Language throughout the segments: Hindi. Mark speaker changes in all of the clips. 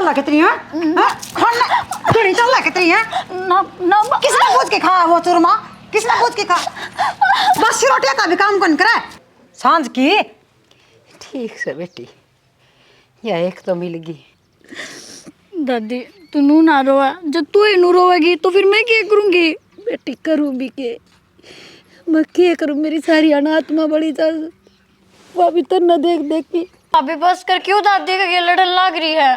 Speaker 1: चल कितनी है खाना तुड़ी चल कितनी है
Speaker 2: ना ना
Speaker 1: किसने पूछ के खा वो चूरमा किसने पूछ के खा बस रोटियां का भी काम कौन करे सांझ की
Speaker 2: ठीक से बेटी यह एक तो मिल गई। दादी तू नू ना रोवा, जब तू ही नू रोवेगी तो फिर मैं क्या करूँगी? बेटी करूँ भी के मैं क्या करूँ? मेरी सारी अनात्मा बड़ी सास वो भी तो न देख देख के अभी बस कर क्यों दादी का लड़न लग रही है?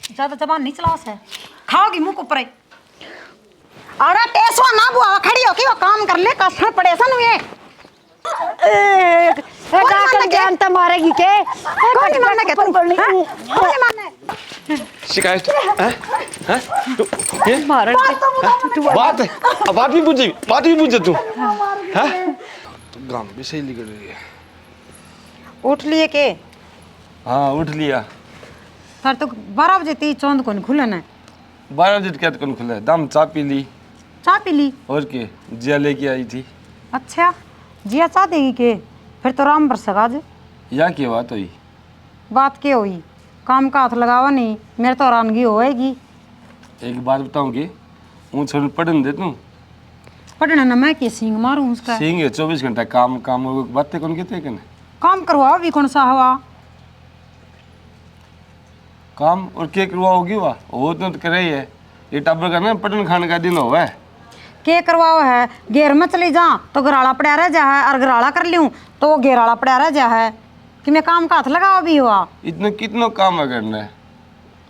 Speaker 1: ज्यादा जबान नहीं चला से खाओगी मुंह को ऊपर अरे टेसवा ना बुआ खड़ी हो कि वो काम कर ले कसर पड़े सन ये
Speaker 2: जाकर जान तो मारेगी के
Speaker 1: कौन नहीं मारने के तुम कौन नहीं मारने
Speaker 3: शिकायत हैं तू ये
Speaker 2: मारन
Speaker 3: बात भी पूछे तू हैं तो गांव भी सही निकल रही है।
Speaker 1: उठ लिए के
Speaker 3: हाँ उठ लिया
Speaker 1: सर तो 12 बजे ती चौंद कौन खुलन है
Speaker 3: 12 बजे क्या कौन खुला है दाम चाय पी ली
Speaker 1: चाय पी ली
Speaker 3: और के जिया लेके आई थी।
Speaker 1: अच्छा जिया चाह देगी के फिर तो राम बरसेगा आज
Speaker 3: या की बात हुई
Speaker 1: बात क्या हुई काम का हाथ लगावा नहीं मेरे तो हैरानगी होएगी।
Speaker 3: एक बात बताऊंगी हूँ छोड़ पढ़ने दे तू
Speaker 1: पढ़ना ना मैं के सिंग मारूं उसका
Speaker 3: सिंह 24 घंटा काम काम बातें कौन कहते हैं
Speaker 1: काम करवाओ भी कौन सा हवा
Speaker 3: काम और क्या करवा होगी वह वो तो करे ही है ये टब्बर का ना पटन खाने का दिन हुआ है
Speaker 1: के करवाओ है घेर में चली जा तो घराड़ा पड़ा रह जा है और घराड़ा कर लूँ तो वो घेराड़ा पड़ा रह जा है कि मैं काम का हाथ लगाओ भी हुआ
Speaker 3: इतना कितना काम है करना है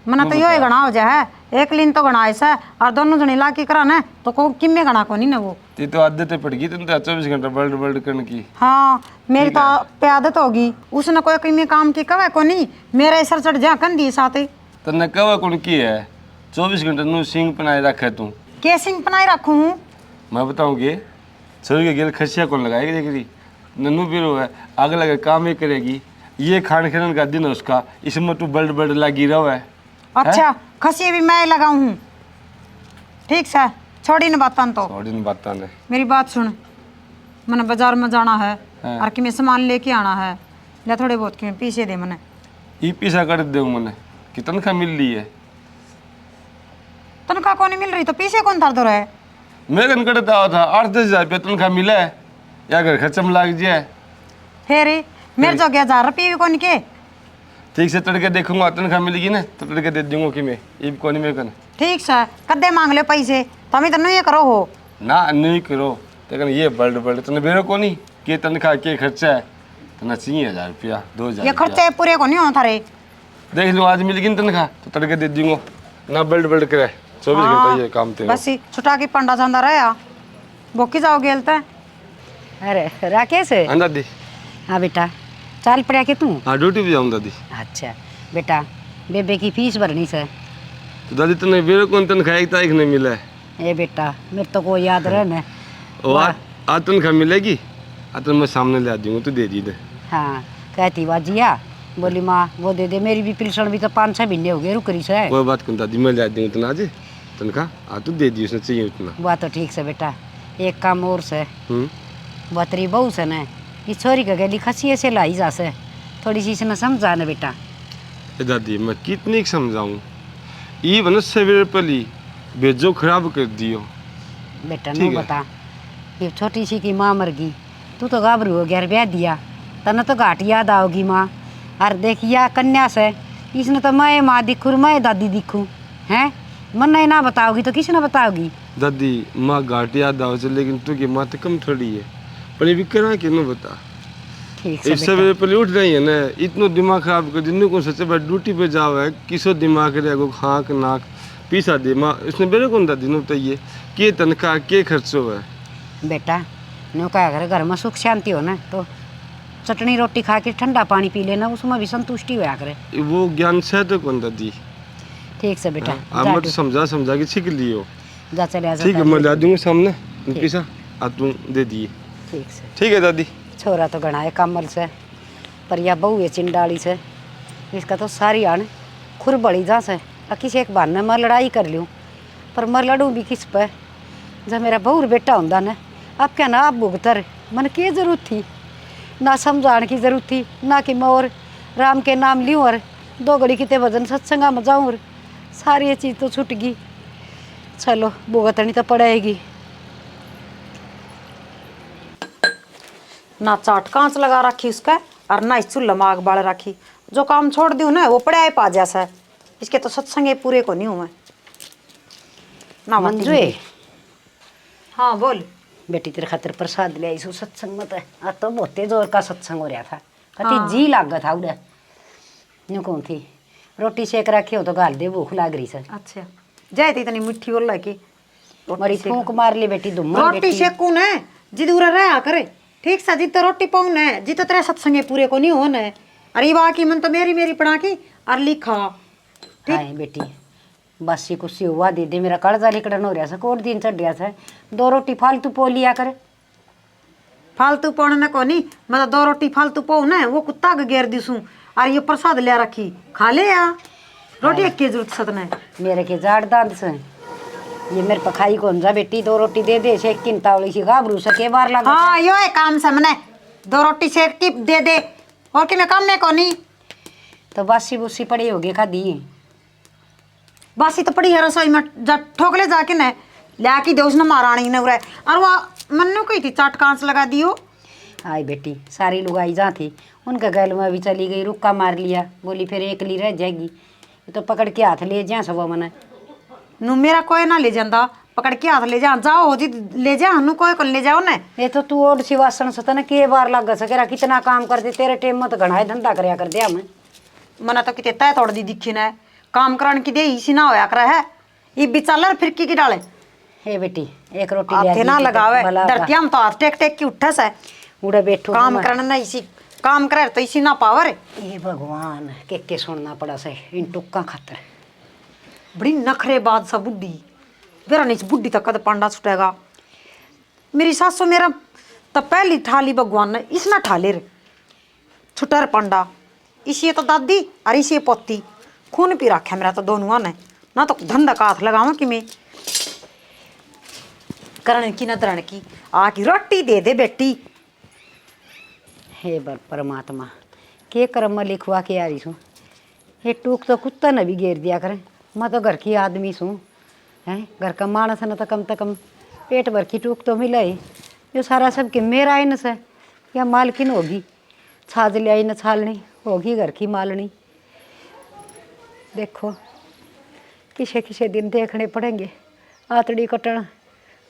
Speaker 1: मना तो यो ही गणा हो जाए एक लीन तो गणा ऐसा और दोनों जने ला के कराना तो को किम्मे गणा को नहीं ना वो
Speaker 3: ते तो आदतें पड़ गई तुम तो 24 घंटा बल्ड बल्ड करने की।
Speaker 1: हाँ मेरी तो पे आदत होगी उसने कोई किम्मे काम की कवे को नहीं मेरा सर चढ़ जा कन दी साथ
Speaker 3: तो न कवा कौन की है 24 घंटे नु सिंह बनाए रखे तू
Speaker 1: के सिंह बनाए रखूँ
Speaker 3: मैं बताऊंगी छोरी के गेल खसिया कौन लगाएगी देख रही नन्नू बीरो है आगे लगे काम ही करेगी ये खान खेलन का दिन है उसका इसमें तू बल्ड बल्ड लगी रहो है।
Speaker 1: अच्छा खसी भी मैं लगाऊं हूँ ठीक से छोड़ी न बातन तो
Speaker 3: थोड़ी न बात ने
Speaker 1: मेरी बात सुन मैंने बाजार में जाना है और कि मैं सामान लेके आना है या थोड़े बहुत कि पीछे दे मैंने
Speaker 3: ई पीछा कर दे मैंने कि तनख्वाह मिल रही है
Speaker 1: तनख्वाह को नहीं मिल रही तो पीछे कौन धर दो रहे
Speaker 3: मेरे कन करता हुआ था 8-10 हज़ार तनख्वाह मिला है या घर खर्चा में लग जाए
Speaker 1: फिर मेरे जो 1000 रुपये भी कौन के
Speaker 3: ठीक से तड़के देखूंगा तनख्वाह मिलेगी ना तो तड़के दे दूंगा कि मैं ये कौन मेरे कन
Speaker 1: ठीक से कद्दे मांग ले पैसे तुम तो नहीं करो हो
Speaker 3: ना नहीं करो लेकिन ये बल्ड बल्ड तने बेरो को नहीं के तनख्वाह के खर्चा है तना चाहिए 1000 रुपया 2000
Speaker 1: ये खर्चे पूरे को नहीं होता रे
Speaker 3: देख लो आज मिलेगी ना तनख्वाह तो तड़के दे दूंगा ना बल्ड बल्ड करे 24 घंटा ये काम थे
Speaker 1: बस छुटा की पंडा जांदा रहा बोकी जाओ गेलते
Speaker 2: अरे राकेश
Speaker 3: हाँ दादी
Speaker 2: हाँ बेटा चाल पड़ा के तू
Speaker 3: हाँ ड्यूटी पे जाऊँ दादी।
Speaker 2: अच्छा बेटा बेबे की फीस भरनी से
Speaker 3: तो दादी तने बेरो कौन तनख्वाह एक तारीख नहीं मिला है
Speaker 2: ए बेटा मेरे तो को याद रहना
Speaker 3: और आज तनख्वाह मिलेगी आज तो मैं सामने ले आ दूंगा तो दे दी दे।
Speaker 2: हाँ कहती वाजिया बोली माँ वो दे दे मेरी भी पिलसन भी तो 5-6 महीने हो गए रुक रही से
Speaker 3: कोई बात कौन दादी मैं ले आ दूंगा इतना आज तनख्वाह आज तो दे दी उसने चाहिए उतना
Speaker 2: वह तो ठीक से बेटा एक काम और से बतरी बहू से न इस छोरी का गली खसी से लाई जा से थोड़ी सी इसने समझा न बेटा
Speaker 3: दादी मैं कितनी समझाऊं ये बना सवेरे पली बेजो खराब कर दियो
Speaker 2: बेटा नो बता ये छोटी सी की माँ मर गई तू तो घाबरू हो गया ब्याह दिया तने तो घाट याद आओगी माँ और देखिया कन्या से इसने तो मैं माँ दिखूँ मैं दादी दिखूँ हैं मन नहीं ना बताओगी तो किसी ने बताओगी
Speaker 3: दादी माँ घाट याद आओ लेकिन तू की माँ तो कम थोड़ी है पर ये भी करा के न बता
Speaker 2: ठीक से
Speaker 3: सवेरे पहले उठ रही है ना इतना दिमाग खराब कर दिन को सच्चे बात ड्यूटी पे जाओ है किसो दिमाग रहेगा खाक नाक पीसा दे माँ इसने मेरे कौन दादी ने बताइए के तनख्वाह के खर्चो है
Speaker 2: बेटा नो क्या करे घर में सुख शांति हो ना तो चटनी रोटी खा के ठंडा पानी पी लेना उसमें भी संतुष्टि होया करे
Speaker 3: वो ज्ञान से तो कौन दादी
Speaker 2: ठीक से बेटा
Speaker 3: अब मैं तो समझा के सीख लियो
Speaker 2: जा चले
Speaker 3: ठीक है मैं ला दूंगा सामने पीसा अब तुम दे दिए
Speaker 2: ठीक से
Speaker 3: ठीक है दादी
Speaker 2: छोरा तो घना है कमल से पर यह बहू है चिंडाली से इसका तो सारी आन खुर बड़ी जा से किसी एक बहाने मैं लड़ाई कर लूँ पर मैं लड़ूँ भी किस पर जब मेरा बहू बेटा होंदा ना अब क्या ना आप भुगतर मन की जरूरत थी ना समझाने की जरूरत थी ना कि मैं और राम के नाम लूँ और दो घड़ी कितने भजन सत्संगा में जाऊँ, सारी ये चीज़ तो छूट गई। चलो भुगतनी तो पड़ेगी।
Speaker 1: ना चाट कांच लगा रखी उसका और ना इस चूल्हा में आग बाल रखी। जो काम छोड़ दी ना वो पड़ा है पा जैसा। इसके तो सत्संग पूरे को नहीं हुए ना।
Speaker 2: मंजू,
Speaker 1: हाँ बोल
Speaker 2: बेटी तेरे खातिर प्रसाद ले आई सु सत्संग में। तो तो बहुते जोर का सत्संग हो रहा था। कति जी लाग था उड़ा न्यू कौन थी। रोटी सेक रखी हो तो गाल दे, भूख लाग रही से।
Speaker 1: अच्छा जाए थी इतनी मिठी बोल की
Speaker 2: मरी फूंक मार ली बेटी दुम
Speaker 1: रोटी सेकू न जिद उरा रहा करे ठीक सा। जिद तो रोटी पाऊ न जिद तो तेरे सत्संगे पूरे को नहीं हो न। अरे बाकी मन तो मेरी पड़ा की और लिखा
Speaker 2: हाय बेटी बासी कुसी हुआ दे दे। मेरा कर्जा लिकड़न हो रहा था, कोट दिन चढ़ रहा था। 2 रोटी फालतू पो लिया कर।
Speaker 1: फालतू पौने न को नहीं मैं तो 2 रोटी फालतू पाऊ न वो कुत्ता के घेर दिसू और ये प्रसाद ले रखी खा ले या रोटी एक की जरूरत सत न
Speaker 2: मेरे के जाड़ दांत से ये मेरे पखाई कौन जा बेटी। 2 रोटी दे दे से किंतावली सी गाभरू सके बार लगा।
Speaker 1: हाँ यो है काम से मने 2 रोटी सेक की दे दे और कि मैं काम में को नहीं।
Speaker 2: तो बासी बुसी पड़ी होगी खादी।
Speaker 1: बासी तो पड़ी है रसोई में जा ठोकले जाके न लाकी दे उसने महारानी ने उरे और वो मन्नू कही थी चाट कांच लगा दियो।
Speaker 2: हाय बेटी सारी लुगाई जा थी उनका गैल में भी चली गई। रुक्का मार लिया, बोली फिर एकली रह जाएगी। ये तो पकड़ के हाथ ले जा सब मने
Speaker 1: नु मेरा कोई ना ले जाता पकड़ के हाथ ले जा जाओ हो जी ले जा हनु कोई को ले जाओ न।
Speaker 2: ये तो तू ओड सिवासन से तने के बार लग सकेरा कितना काम करते तेरे टेम में तो घना धंधा करया कर दे हमें।
Speaker 1: मना तो किते तय तोड़ दी दिखी न काम कराने की दे इसी ना होया करे है ये बिचालर फिरकी की डाले।
Speaker 2: हे बेटी एक रोटी ले
Speaker 1: हाथे ना लगावे धरतिया में तो हाथ टेक टेक की उठे से
Speaker 2: उड़े बैठो
Speaker 1: काम करना ना इसी काम करे तो इसी ना पावर।
Speaker 2: ये भगवान के सुनना पड़ा से इन टुक्का खातर।
Speaker 1: बड़ी नखरेबाज सा बुड्ढी मेरा नहीं बुड्ढी तक कद पांडा छुटेगा। मेरी सासू मेरा तो पहली ठाली भगवान ने इसना ठाले रे छुटर पांडा। इसी तो दादी और इसी पोती खून पी रखा मेरा तो दोनों ने ना तो धंधा का हाथ लगावा कि मैं करण की न दरण की आकी रोटी दे दे बेटी।
Speaker 2: हे परमात्मा के कर्म में लिखवा के आ रही छूँ। ये टूक तो कुत्ता ने भी घेर दिया करे। मैं तो घर की आदमी छूँ हैं घर का मानस न तो कम पेट भर की टूक तो मिला ही। जो सारा सब कि मेरा इन से या मालकिन होगी छाज ले आई न छालनी होगी घर की मालनी। देखो किसे किसे दिन देखने पड़ेंगे आतड़ी कटन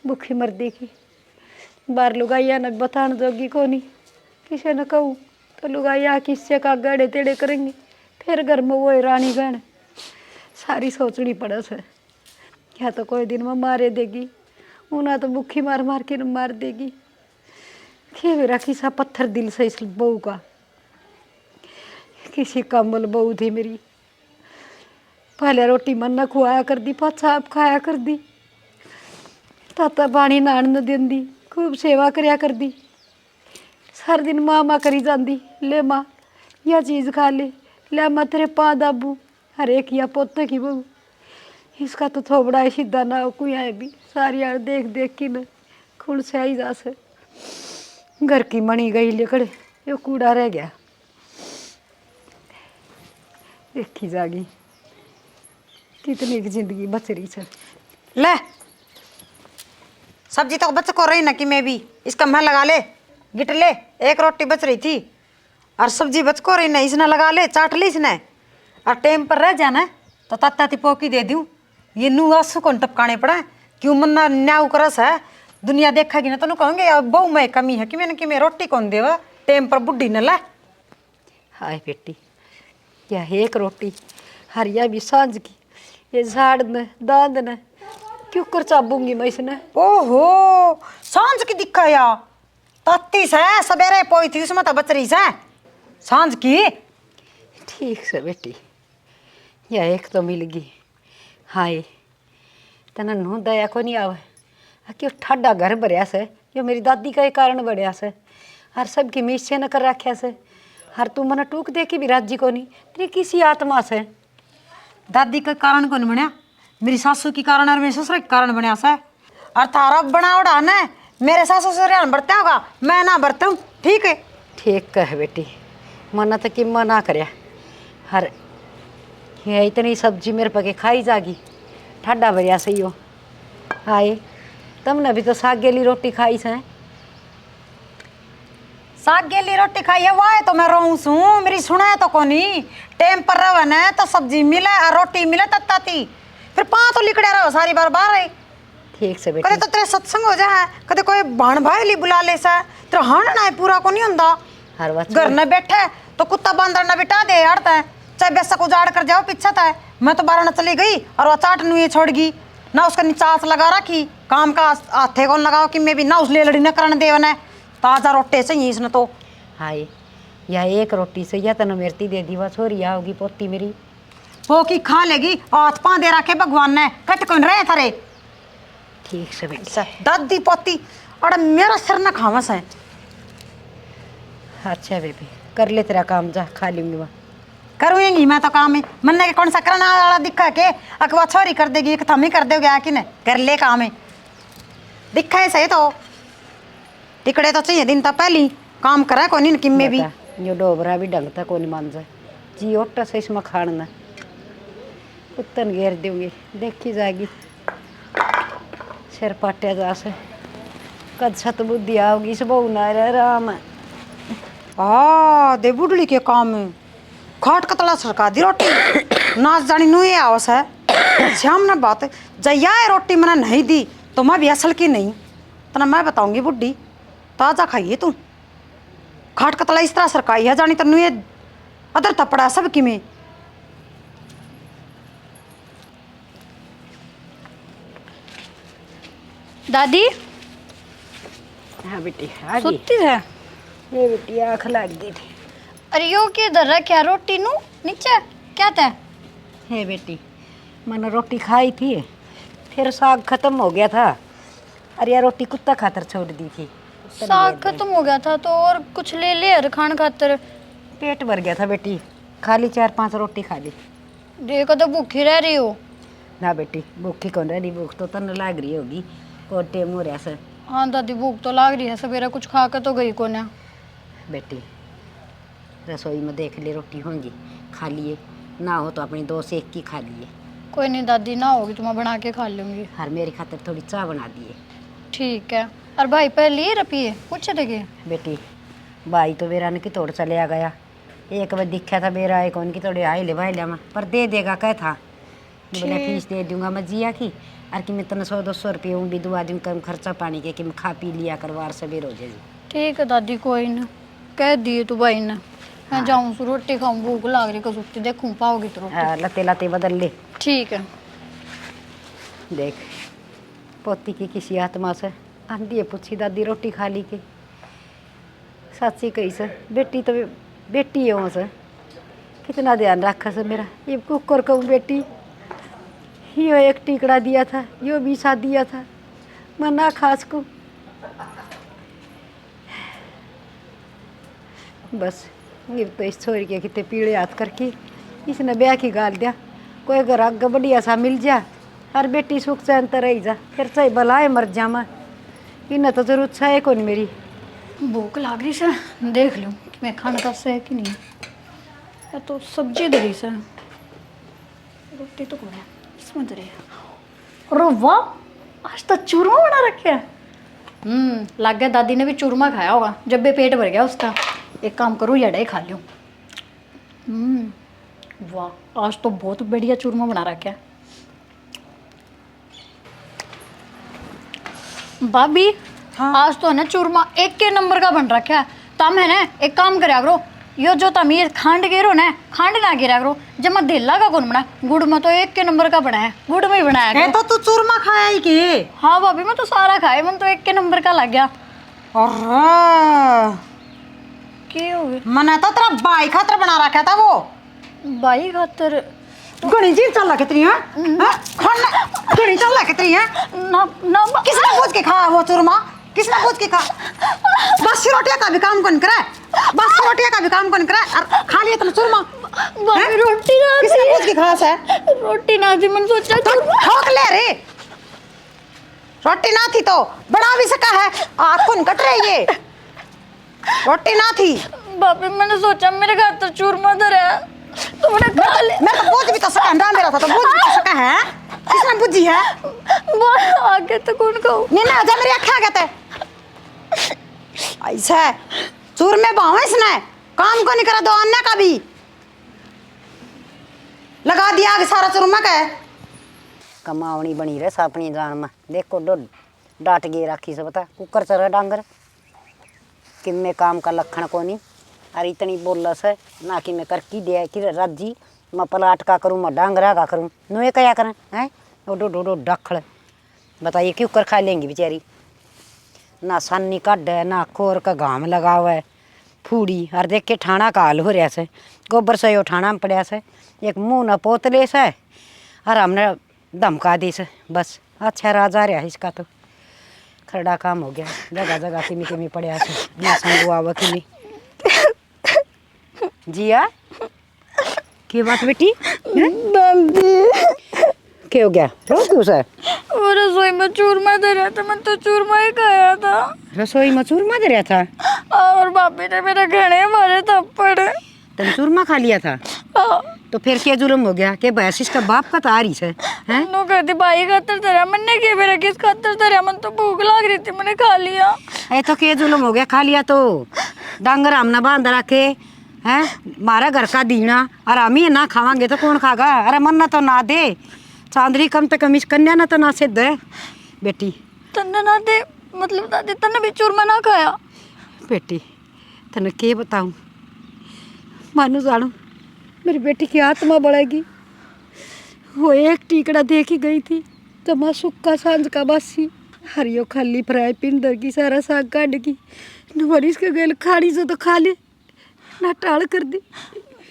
Speaker 2: भूखी मर्दी की। बार लुगाइया न बतान जोगी को नहीं किसे न कहूँ तो लुगाइया किससे का गड़े तेड़े करेंगे। फिर घर में वो रानी गण सारी सोचनी पड़े से या तो कोई दिन में मारे देगी उन्हें तो भूखी मार मार के मार देगी। खे मेरा किसा पत्थर दिल से इस बहू का किसी कमल बहू थी मेरी। पहले रोटी मन न खुआया कर दी पाछा आप खाया कर दी ताता पानी नान न देंदी खूब सेवा करया कर दी। हर दिन माँ माँ करी जाती ले माँ यह चीज़ खा ले माँ तेरे पा दाबू हर एक या पोते की बहू। इसका तो थोबड़ा सीधा ना हो कोई आए भी सारी यार देख देख की न खून से आई जा से। घर की मणी गई लेकर यो कूड़ा रह गया। देखी जागी कितनी की जिंदगी बच रही है।
Speaker 1: ले सब्जी तो बच को रही ना कि मैं भी इसका मैं लगा ले गिट ले। एक रोटी बच रही थी और सब्जी बच को रही ना इसने लगा ले चाट ले इसने और टाइम पर रह जाना तो ताती पोकी दे दूँ। ये नू आंसू कौन टपकाने पड़ा क्यों मन्ना न्याऊ करस है दुनिया देखेगी ना तो कहोगे अब बहु में कमी है कि मैं रोटी कौन देवा टाइम पर बुढ़ी न ला।
Speaker 2: हाय बेटी या एक रोटी हरिया भी सांझ की ये झाड़ न दांद न क्यों कर चाबूंगी मैं इसने।
Speaker 1: ओहो सांझ की दिखा या ताती से सवेरे पोई थी उसमें तो बच रही से सांझ की।
Speaker 2: ठीक से बेटी या एक तो मिल गई। हाय तना नू दया को नहीं आवे क्यों ठाडा घर भरिया से जो मेरी दादी का कारण बढ़िया से हर सब की मीस से न कर रखा से हर तू मना टूक दे के भी राजी को नहीं तेरी किसी आत्मा से।
Speaker 1: दादी का कारण कौन बनया मेरी सासू की कारण और मेरे ससुर के कारण बनया से और तारा बना उड़ा न मेरे सासू ससुर बरता होगा मैं ना बरता हूँ। ठीक है
Speaker 2: ठीक कह बेटी मना तो कि मना करया हर ये इतनी सब्जी मेरे पके खाई जागी ठंडा भरिया सही हो। हाय तुमने भी तो साग गेली रोटी खाई से।
Speaker 1: साग गेली रोटी खाई है वाह तो मैं रहूं सू मेरी सुना तो कोनी टाइम पर रहे न तो सब्जी मिले और रोटी मिले तत्ता थी फिर पाँ तो लिकड़े रहो सारी बार बार रही।
Speaker 2: ठीक से
Speaker 1: कदे
Speaker 2: बेटी
Speaker 1: तो तेरे सत्संग हो जाए कदे कोई भाण भाई ली बुला ले सा तेरा हाण ना पूरा को नहीं हुंदा।
Speaker 2: हर बात
Speaker 1: घर न बैठे तो कुत्ता बंदर न बिठा दे अड़ता है चाहे बेसा को उजाड़ कर जाओ पीछे था मैं तो बारह न चली गई और वो चाट नुए छोड़ गई ना उसका निचास लगा रखी काम का हाथे कौन लगाओ कि मैं भी ना उस ले लड़ी न करने देवन है ताजा रोटे चाहिए इसने तो।
Speaker 2: हाय यह एक रोटी से या तन मेरती दे दी वह छोरी आओगी पोती मेरी
Speaker 1: वो की खा लेगी हाथ पाँ दे रखे भगवान ने कट कौन रहे थारे
Speaker 2: ठीक से बेटी।
Speaker 1: दादी पोती और मेरा सिर न खावस है।
Speaker 2: अच्छा बेबी कर ले तेरा काम जा खा लूंगी वह
Speaker 1: करूँगी मैं तो काम है मन्ने के कौन सा करना वाला दिखा के अकवा छोरी कर देगी एक थमी कर दोगे आके ने कर ले काम है दिखा है सही तो टिकड़े तो चाहिए दिन तो पहली काम करा को नहीं किम्मे भी
Speaker 2: जो डोबरा भी ढंग तक नहीं मान जाए जी ओटा से इसमें खाना कुत्तन घेर दूंगी देखी जाएगी सिर पाटे जा से कद सत बुद्धि आओगी सब ना राम
Speaker 1: दे बुढ़ली के काम है खाट कतला सरका दी रोटी नाच जानी नुए आवस है श्याम ना बात जया रोटी मैंने नहीं दी तो मैं भी असल की नहीं तना मैं बताऊंगी बुढ़ी ताजा खाइए तू खाट कतला इस तरह सरकाई है जानी तनु ये अदर थपड़ा सब की में।
Speaker 2: दादी हाँ बेटी आ गई
Speaker 4: सुती है।
Speaker 2: ये बेटी आँख लग गई थी।
Speaker 4: अरे यो के इधर रखा रोटी नु नीचे क्या था?
Speaker 2: हे बेटी मैंने रोटी खाई थी फिर साग खत्म हो गया था अरे यार रोटी कुत्ता खातर छोड़ दी थी
Speaker 4: साग खत्म हो गया था तो और कुछ ले ले यार खान खातर।
Speaker 2: पेट भर गया था बेटी खाली 4-5 रोटी खा ली।
Speaker 4: देखो तो भूखी रह रही हो।
Speaker 2: ना बेटी भूखी कौन रही भूख तो तन लाग रही होगी को टेम हो रहा सर।
Speaker 4: हाँ दादी भूख तो लग रही है सवेरा कुछ खा के तो गई कोने।
Speaker 2: बेटी रसोई में देख ले रोटी होंगी खा लिए ना हो तो अपनी 2 से 1 की खा लिए।
Speaker 4: कोई नहीं दादी ना होगी तो मैं बना के खा लूँगी।
Speaker 2: हर मेरी खातिर थोड़ी चाय बना दिए।
Speaker 4: ठीक है। और भाई पहले ही रपिए पूछे थे कि
Speaker 2: बेटी भाई तो बेरा ने की तोड़ चले आ गया एक बार दिखा था बेरा एक उनकी थोड़ी आई ले भाई लिया पर दे देगा क्या था बोले फीस दे दूंगा मैं जिया की और कि मैं तने 100-200 रुपये हूँ भी दुआ दिन कम खर्चा पानी के कि मैं खा पी लिया करवार सवेर हो जाए।
Speaker 4: ठीक है दादी कोई ना कह दिए तू भाई ने मैं जाऊँ सो रोटी खाऊँ भूख लग रही कसुती देखूँ पाओगी तो रोटी।
Speaker 2: लते लते बदल ले।
Speaker 4: ठीक है।
Speaker 2: देख पोती की किसी आत्मा से आंधी है पूछी दादी रोटी खा ली के साची कही से बेटी तो बेटी है वहाँ से कितना ध्यान रखा से मेरा ये कुकर कहूँ बेटी यो एक टिकड़ा दिया था यो भी साथ दिया था मैं ना खास को बस ये तो इस छोरी के कितने पीड़े हाथ करके इसने ब्याह की गाल दिया कोई अगर आग बढ़िया सा मिल जा हर बेटी सुख चैन तो रही जा फिर चाहे भलाए मर जा मैं इन्हें तो जरूरत है कौन मेरी
Speaker 4: भूख लग रही से देख लूँ कि मैं खाना का से है कि नहीं। या तो सब्जी दरी से रोटी तो कौन है इसमें दरी है। अरे वाह आज तो चूरमा बना रखे है। लग गया दादी ने भी चूरमा खाया होगा जब भी पेट भर गया उसका। एक काम करूँ यड़ा ही खा लूँ। वाह आज तो बहुत बढ़िया चूरमा बना रखा है। भाभी हाँ। आज तो है ना चूरमा 1 के नंबर का बन रखा है। तम है ना एक काम करा करो यो जो तम ये खांड गिरो ना खांड ना गिरा करो जब मैं धेला का कौन बना गुड़ में तो 1 के नंबर का बना है गुड़ में ही बनाया
Speaker 1: है तो तू चूरमा खाया ही के।
Speaker 4: हाँ भाभी मैं तो सारा खाया मन तो 1 के नंबर का लग गया। क्या हो गया?
Speaker 1: मना तो तेरा भाई खातर बना रखा था वो
Speaker 4: भाई खातर
Speaker 1: घणी जी चल कितनी है घणी चल कितनी है
Speaker 4: ना ना
Speaker 1: किसने पूछ के खा वो चूरमा किसने पूछ के खा बस रोटियां का भी काम कौन करे बस रोटियां का भी काम कौन करे और खा लिया तुम चूरमा
Speaker 4: रोटी ना
Speaker 1: किसने पूछ के खा से
Speaker 4: रोटी ना थी मैंने सोचा
Speaker 1: ठोक ले रे रोटी ना थी तो बड़ा भी सका है आँख कौन कट रही है रोटी ना थी
Speaker 4: भाभी मैंने सोचा मेरे घर तो चूरमा धर है तुमने खा ले।
Speaker 1: मैं तो पूछ भी तो सका, अंडा मेरा था तो पूछ भी तो सका है। किसने बुझी है?
Speaker 4: बोल आगे तो कौन कहूँ।
Speaker 1: नहीं ना जा मेरी अखा कहते ऐसा चूर में बाव इसने काम को नहीं करा दो अन्य का भी लगा दिया आगे सारा चूरमा का है।
Speaker 5: कमावनी बनी रहे अपनी जान में। देखो डांट गए राखी से बता कुकर चल रहा डांगर कि मैं काम का लक्षण को नहीं। अरे इतनी बोल से ना कि मैं कर की दे कि राजी मैं पलाट का करूँ मैं डांगरा का करूँ नुए क्या करें हैं। डो डो डो डखड़ बताइए क्यों कर खा लेंगी बेचारी। ना सन्नी कड है ना खोर का घाम लगा हुआ है फूड़ी। और देख के ठाणा का हाल हो रहा से गोबर से यो ठाणा में पड़ा से एक मुँह न पोतले से और हमने धमका दी से बस। अच्छा राजा रहा इसका तो खरड़ा काम हो गया। जगह जगह किमी किमी पड़ा से ना संगू आवा किमी। जिया क्या बात बेटी क्या हो गया रो क्यों सर?
Speaker 4: वो रसोई में चूरमा दे रहा था, मैं तो चूरमा ही खाया था।
Speaker 5: रसोई में चूरमा दे रहा था
Speaker 4: और भाभी ने मेरे घने मारे थप्पड़।
Speaker 5: तुम चूरमा खा लिया था तो फिर क्या जुल्म हो गया कि बस इसका बाप का तारी से हैं?
Speaker 4: नो कहती भाई खातर तेरा मैंने क्या मेरा किस खातर तेरा मन तो भूख लग रही थी मैंने खा लिया।
Speaker 5: ऐ तो क्या जुल्म हो गया खा लिया तो डांगर हमने बांध रखे हैं मारा घर का दीना और हम ही ना खावांगे तो कौन खागा। अरे मन ना तो ना दे चांदरी कम तो कम इस कन्या ना तो ना सिद्ध है बेटी।
Speaker 4: तन्ने ना दे मतलब दादी तन्ने भी चूरमा ना खाया।
Speaker 5: बेटी तने के बताऊं मानो जानो मेरी बेटी की आत्मा बढ़ेगी। वो एक टीकड़ा देखी गई थी जमा सुक्का सांझ का बासी हरियो खाली फ्राई पिंदर की सारा साग काट की नवरिस के गेल खाड़ी से तो खा ले ना टाल कर दी।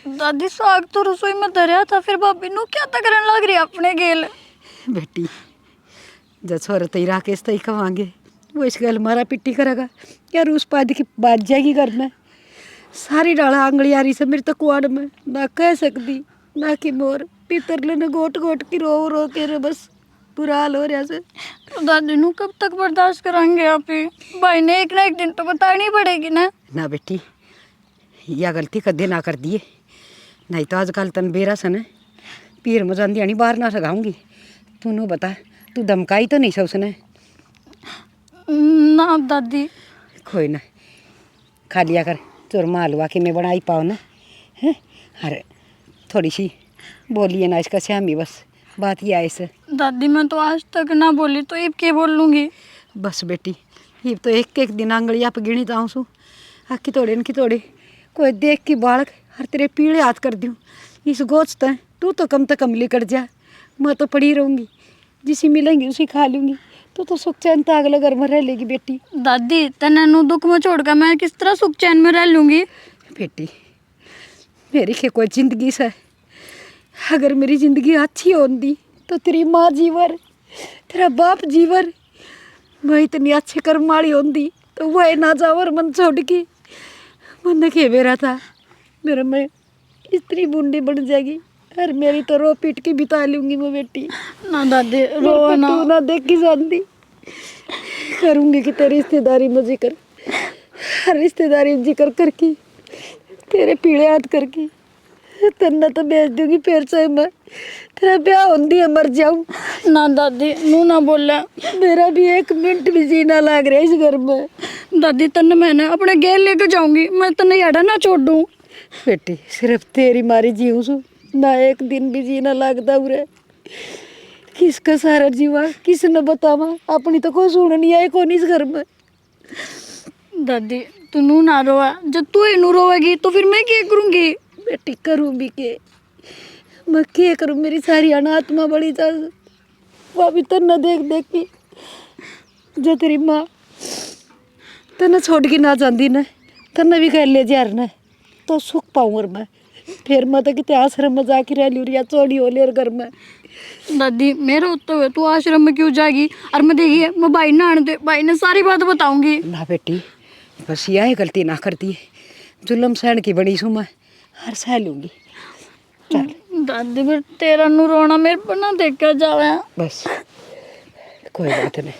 Speaker 4: दादी साग तो रसोई में धरिया था फिर भाभी नु क्या तकरन लग रही अपने गेल।
Speaker 5: बेटी जब छोर तई राकेश तई खवांगे वो इस गल मारा पिट्टी करेगा क्या रूस पाद की बात जाएगी घर में। सारी डाला आंगली आ रही से मेरी तो कुआड़ में ना कह सकती ना कि मोर पितर लेने गोट गोट की रो रो के रे बस बुरा हाल हो रहा से।
Speaker 4: तो दादी नु कब तक बर्दाश्त करेंगे आप ही भाई ने एक ना एक दिन तो बतानी पड़ेगी ना।
Speaker 5: ना बेटी या गलती कदे ना कर दिए नहीं तो आजकल तन बेरा सन पीर में जाती आनी बाहर ना सगाऊंगी। तू नो बता तू धमकाई तो नहीं उसने?
Speaker 4: ना दादी
Speaker 5: कोई ना खा लिया कर चूरमा हलवा कि मैं बनाई पाओ ना है। अरे थोड़ी सी बोलिए ना इसका श्यामी बस बात ये आए से।
Speaker 4: दादी मैं तो आज तक ना बोली तो अब क्या बोल लूँगी।
Speaker 5: बस बेटी ये तो एक एक दिन आंगली आप गिनी जाऊँ सू आखी तोड़े इनकी तोड़े कोई देख की बालक हर तेरे पीड़े हाथ कर दूँ इस गोश्त है तू तो कम लिकट जा मैं तो पड़ी रहूँगी जिसी मिलेंगी उसी खा लूँगी। तो सुख चैन तो अगले घर में रह लेगी बेटी।
Speaker 4: दादी तने नु दुख में छोड़कर मैं किस तरह सुख चैन में रह लूँगी।
Speaker 5: बेटी मेरी के कोई जिंदगी से अगर मेरी जिंदगी अच्छी होती तो तेरी माँ जीवर तेरा बाप जीवर मैं इतनी अच्छे कर्म वाली होती तो वह ना जावर मन छोड़ की मन के बेरा था मेरा मैं इतनी बूंदी बन जाएगी और मेरी तो रो पीट की बिता लूँगी मैं बेटी।
Speaker 4: ना दादी रो ना
Speaker 5: तू ना देख की जानती करूँगी कि तेरी रिश्तेदारी में जिक्र हर रिश्तेदारी में जिक्र करके तेरे पीड़े हाथ करके तन्ना तो बेच दूंगी फिर से मैं तेरा ब्याह होंदी है मर जाऊँ।
Speaker 4: ना दादी नू ना बोला
Speaker 5: मेरा भी एक मिनट भी जीना लग रहा है इस घर में।
Speaker 4: दादी तन्ने मैंने अपने गेल लेकर जाऊंगी मैं तन्ने याडा ना छोड़ दूँ।
Speaker 5: बेटी सिर्फ तेरी मारी जीऊँ सू ना एक दिन भी जीना लगता उरे किसका सारा जीवा किसने बतावा अपनी तो कोई सुन नहीं आए कौन इस घर में।
Speaker 4: दादी तू नू ना रोवा जब तू ही नू रोवेगी तो फिर मैं क्या करूँगी।
Speaker 5: बेटी करूँ भी के मैं क्या करूँ मेरी सारी अनात्मा बड़ी जा वो भी तन्ना देख देख के जो तेरी माँ तन्ना छोड़ के ना जाती ना तन्ना भी कह ले जा रहा तो सुख पाऊँ और मैं फिर मैं तो कितने आश्रम में जाके रह लूँ या चोड़ी हो ले घर में।
Speaker 4: दादी मेरे होते हुए तू आश्रम में क्यों जाएगी और मैं देखिए मैं भाई ना आने दे भाई ने सारी बात बताऊंगी।
Speaker 5: ना बेटी बस यह गलती ना करती है जुल्म सहन की बड़ी सू मैं हर सह लूँगी।
Speaker 4: दादी फिर तेरा नू रोना मेरे पर ना देखा जावे।
Speaker 5: बस कोई बात नहीं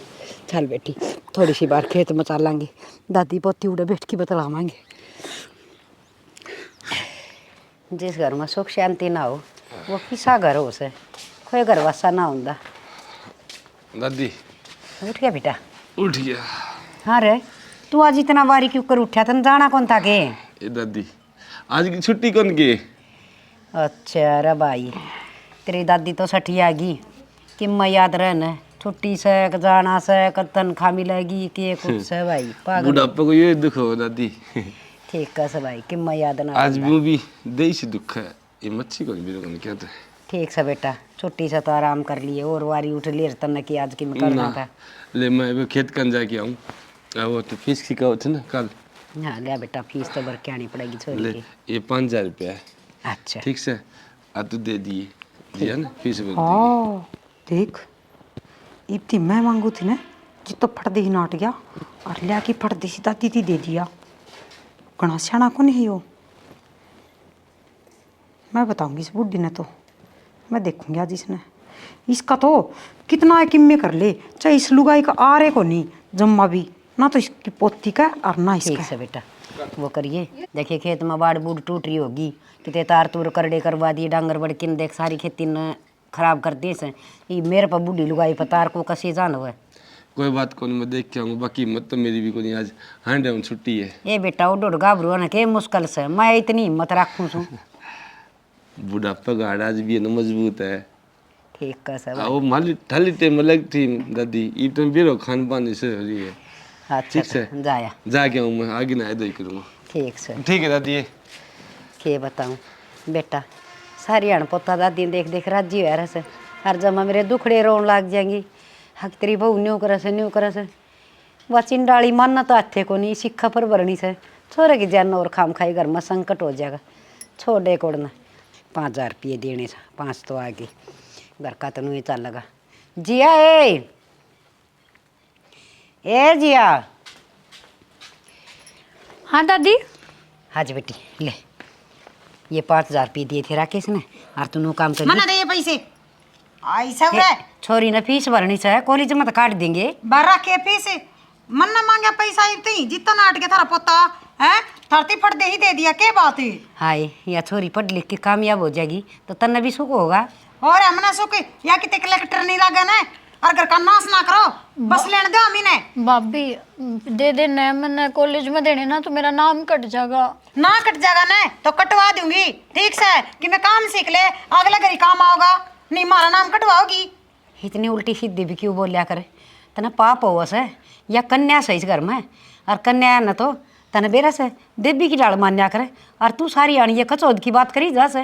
Speaker 5: चल बेटी थोड़ी सी बार खेत में चलांगे दादी पोती उड़े बैठ के बतलावांगे। जिस घर में सुख शांति ना हो वो किसा घर हो से कोई घर वसा ना होता।
Speaker 3: दादी
Speaker 5: उठ गया बेटा?
Speaker 3: उठ गया।
Speaker 5: हाँ रे, तू आज इतना बारी क्यों कर उठा? तन जाना कौन था के?
Speaker 3: ए दादी आज की छुट्टी कौन की?
Speaker 5: अच्छा रे भाई, तेरी दादी तो सठी आ गई कि मैं याद रहना छुट्टी से जाना से तनख्वाह मिलेगी कि कुछ से भाई पागल।
Speaker 3: बुढ़ापा को ये दुख हो दादी।
Speaker 5: ठीक है से भाई कि मैं याद ना
Speaker 3: आज भी देश दुख है ये मच्छी को भी क्या तो
Speaker 5: ठीक से बेटा, छुट्टी से तो आराम कर लिए और वारी उठ लिए तन की आज की मैं करना था।
Speaker 3: ले मैं भी खेत कन जाके आऊँ वो तो फीस की कहो थे ना कल।
Speaker 5: हाँ लिया बेटा, फीस तो भर के आनी पड़ेगी छोरी
Speaker 3: ले
Speaker 5: की।
Speaker 3: ये 5,000 रुपया है।
Speaker 5: अच्छा
Speaker 3: ठीक से आ तू दे दिए दिया ना फीस भर दी।
Speaker 1: हाँ देख इतनी मैं मांगू थी ना जी तो फट दी नाट गया और लिया की फट दी सी दादी थी दे दिया। घना सियाना को नहीं हो। मैं बताऊंगी इस बुढ़ी ने तो, मैं देखूंगी आज इसने इसका तो कितना किम्मे कर ले, चाहे इस लुगाई का आरे को नहीं जम्मा भी ना तो इसकी पोती का और ना
Speaker 5: ठीक
Speaker 1: इसका।
Speaker 5: से बेटा वो करिए। देखिए खेत में बाढ़ बूढ़ टूट रही होगी, कितने तार तूर करड़े करवा दिए, डांगर बड़किन देख सारी खेती ने खराब कर दी से। ये मेरे पर बूढ़ी लुगाई पर तार को कसी जान हुआ।
Speaker 3: कोई बात कौन मैं देख के आऊँगा, बाकी हिम्मत तो मेरी भी कोई आज 100 छुट्टी है।
Speaker 5: ये बेटा वो डोड घाबरू ना के मुश्किल से मैं इतनी हिम्मत रखूँ छू।
Speaker 3: बुढ़ापा गाड़ा आज भी है ना मजबूत है।
Speaker 5: ठीक है सब।
Speaker 3: वो माली थाली टेम अलग थी दादी, ये तो बेरो खान पान से हो रही है।
Speaker 5: अच्छा
Speaker 3: ठीक से
Speaker 5: जाया
Speaker 3: जाके आऊँ मैं, आगे ना इधर करूँगा।
Speaker 5: ठीक से।
Speaker 3: ठीक है दादी।
Speaker 5: के बताऊँ बेटा, सारी अणपोता दादी देख देख राजी हुआ रहे। हर जमा मेरे दुखड़े रोन लग जाएंगी। हक तेरी बहू न्यू करे से वह चिंडाली मानना तो हाथे को नहीं, सिक्खा पर भरनी से छोरे की जान और खाम खाई घर में संकट हो जाएगा। छोड़े कोड़ना 5,000 रुपये देने से 5 तो आ गई घर का तो नहीं चल लगा। जिया ए जिया।
Speaker 4: हाँ दादी।
Speaker 5: हाज बेटी ले, ये 5,000 रुपये दिए थे राकेश ने और तू काम कर
Speaker 1: मना दे ये पैसे ऐसा रे
Speaker 5: छोरी ने फीस भरनी है कॉलेज में तो काट देंगे।
Speaker 1: बारह के पैसे मन ना मांगा पैसा इतनी जितना नाट के थारा पोता है धरती फट दे ही दे दिया के बात है।
Speaker 5: हाय या छोरी पढ़ लिख के कामयाब हो जाएगी तो तन्ने भी सुख होगा।
Speaker 1: और हमने सुख या कि ते कलेक्टर नहीं लगा ना और घर का नाश ना करो बस लेने दो हमी ने।
Speaker 4: भाभी दे देना मैंने कॉलेज में देने ना तो मेरा नाम कट जाएगा।
Speaker 1: ना कट जाएगा ना तो कटवा दूंगी ठीक से कि मैं काम सीख ले अगला घरी काम आओगा नहीं मारा नाम कटवाओगी।
Speaker 5: इतनी उल्टी सीधी भी क्यों बोलिया करे? तना पाप हो से या कन्या से इस घर में और कन्या न तो तने बेरा से देवी की डाल मान्या करे और तू सारी आनी ये कचौद की बात करी जा से।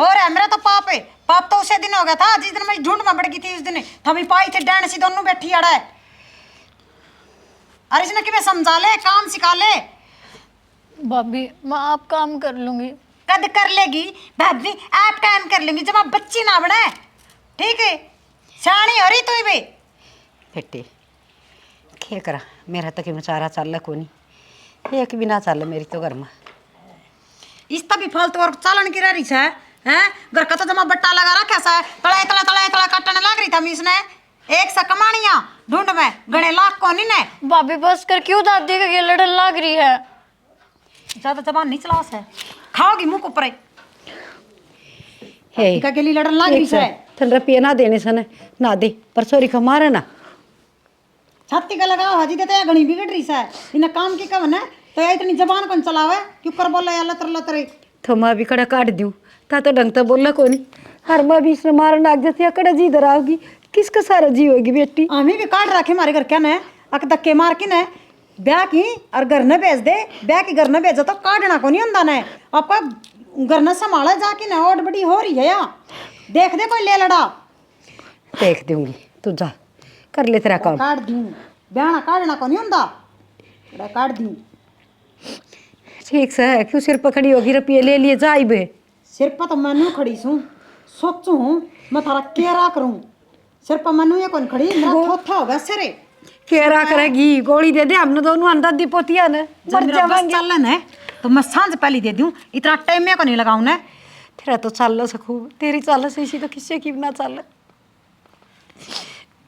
Speaker 1: और है मेरा तो पाप है। पाप तो उसे दिन हो गया था जिस दिन मैं ढूंढ में बढ़ गई थी उस दिन थमी पाई थे डैन सी दोनों बैठी अड़ा है। अरे इसने कि मैं समझा ले काम सिखा ले।
Speaker 4: भाभी मैं आप काम कर लूंगी।
Speaker 1: कद कर लेगी भाभी आप काम कर लेंगी जब आप बच्ची ना बने ठीक है। शानी हो रही तू भी
Speaker 5: बेटे खे करा मेरा तो कि मचारा चल को नहीं एक भी ना चल मेरी तो घर में
Speaker 1: इस तभी फालतू और चालन की रही है हैं। घर का तो जमा बट्टा लगा रखा सा तड़ा तड़ा तड़ा तड़ा काटने लग रही था मी इसने एक सा कमानिया ढूंढ में गणे लाख को नहीं ने।
Speaker 4: भाभी बस कर क्यों दादी का लड़न लग रही है।
Speaker 1: ज्यादा जबान नहीं चला से खाओगी मुंह को ऊपर
Speaker 5: हे
Speaker 1: का के लिए लड़न लग रही है।
Speaker 5: थन रुपये ना देने सन ना दे पर सोरी का मारे ना
Speaker 1: छाती का लगाओ हजी देते घणी बिगड़ रही है इन्हें काम की कवन है तो इतनी जबान कौन चलावे क्यों कर बोला या लतर लतरे
Speaker 5: तो मैं भी कड़ा काट दूँ ता तो ढंग तो बोला को नहीं हर मैं भी इसने मारन लग जाती है कड़ा जी इधर आओगी किसका सारा जी होगी बेटी।
Speaker 1: हमें भी काट रखे हमारे घर क्या न अक धक्के मार के न ब्याह की और घर न भेज दे ब्याह की घर न भेजो तो काटना को नहीं होता न आपका घर न संभाला जाके न और बड़ी हो रही है या देख दे कोई ले लड़ा
Speaker 5: देख दूंगी तू जा कर ले तेरा काम।
Speaker 1: काट दूं ब्याह काटना को नहीं होता काट दूं
Speaker 5: ठीक से है क्यों सिर पकड़ी होगी रुपये ले लिए जाई बे
Speaker 1: सिर पर तो मैनू खड़ी सूं सोचूं मैं थारा केरा करूं सिर पर मैनू ये कौन खड़ी मेरा थोथा होगा सिरे
Speaker 5: केरा करेगी गोली दे दे हमने दोनों अंदर दी पोतिया ने
Speaker 1: जब मेरा बस चलन है तो मैं सांझ पहली दे दूं इतना टाइम में को नहीं लगाऊं ना।
Speaker 5: तेरा तो चल सकूँ तेरी चाल से इसी तो किससे की ना चल।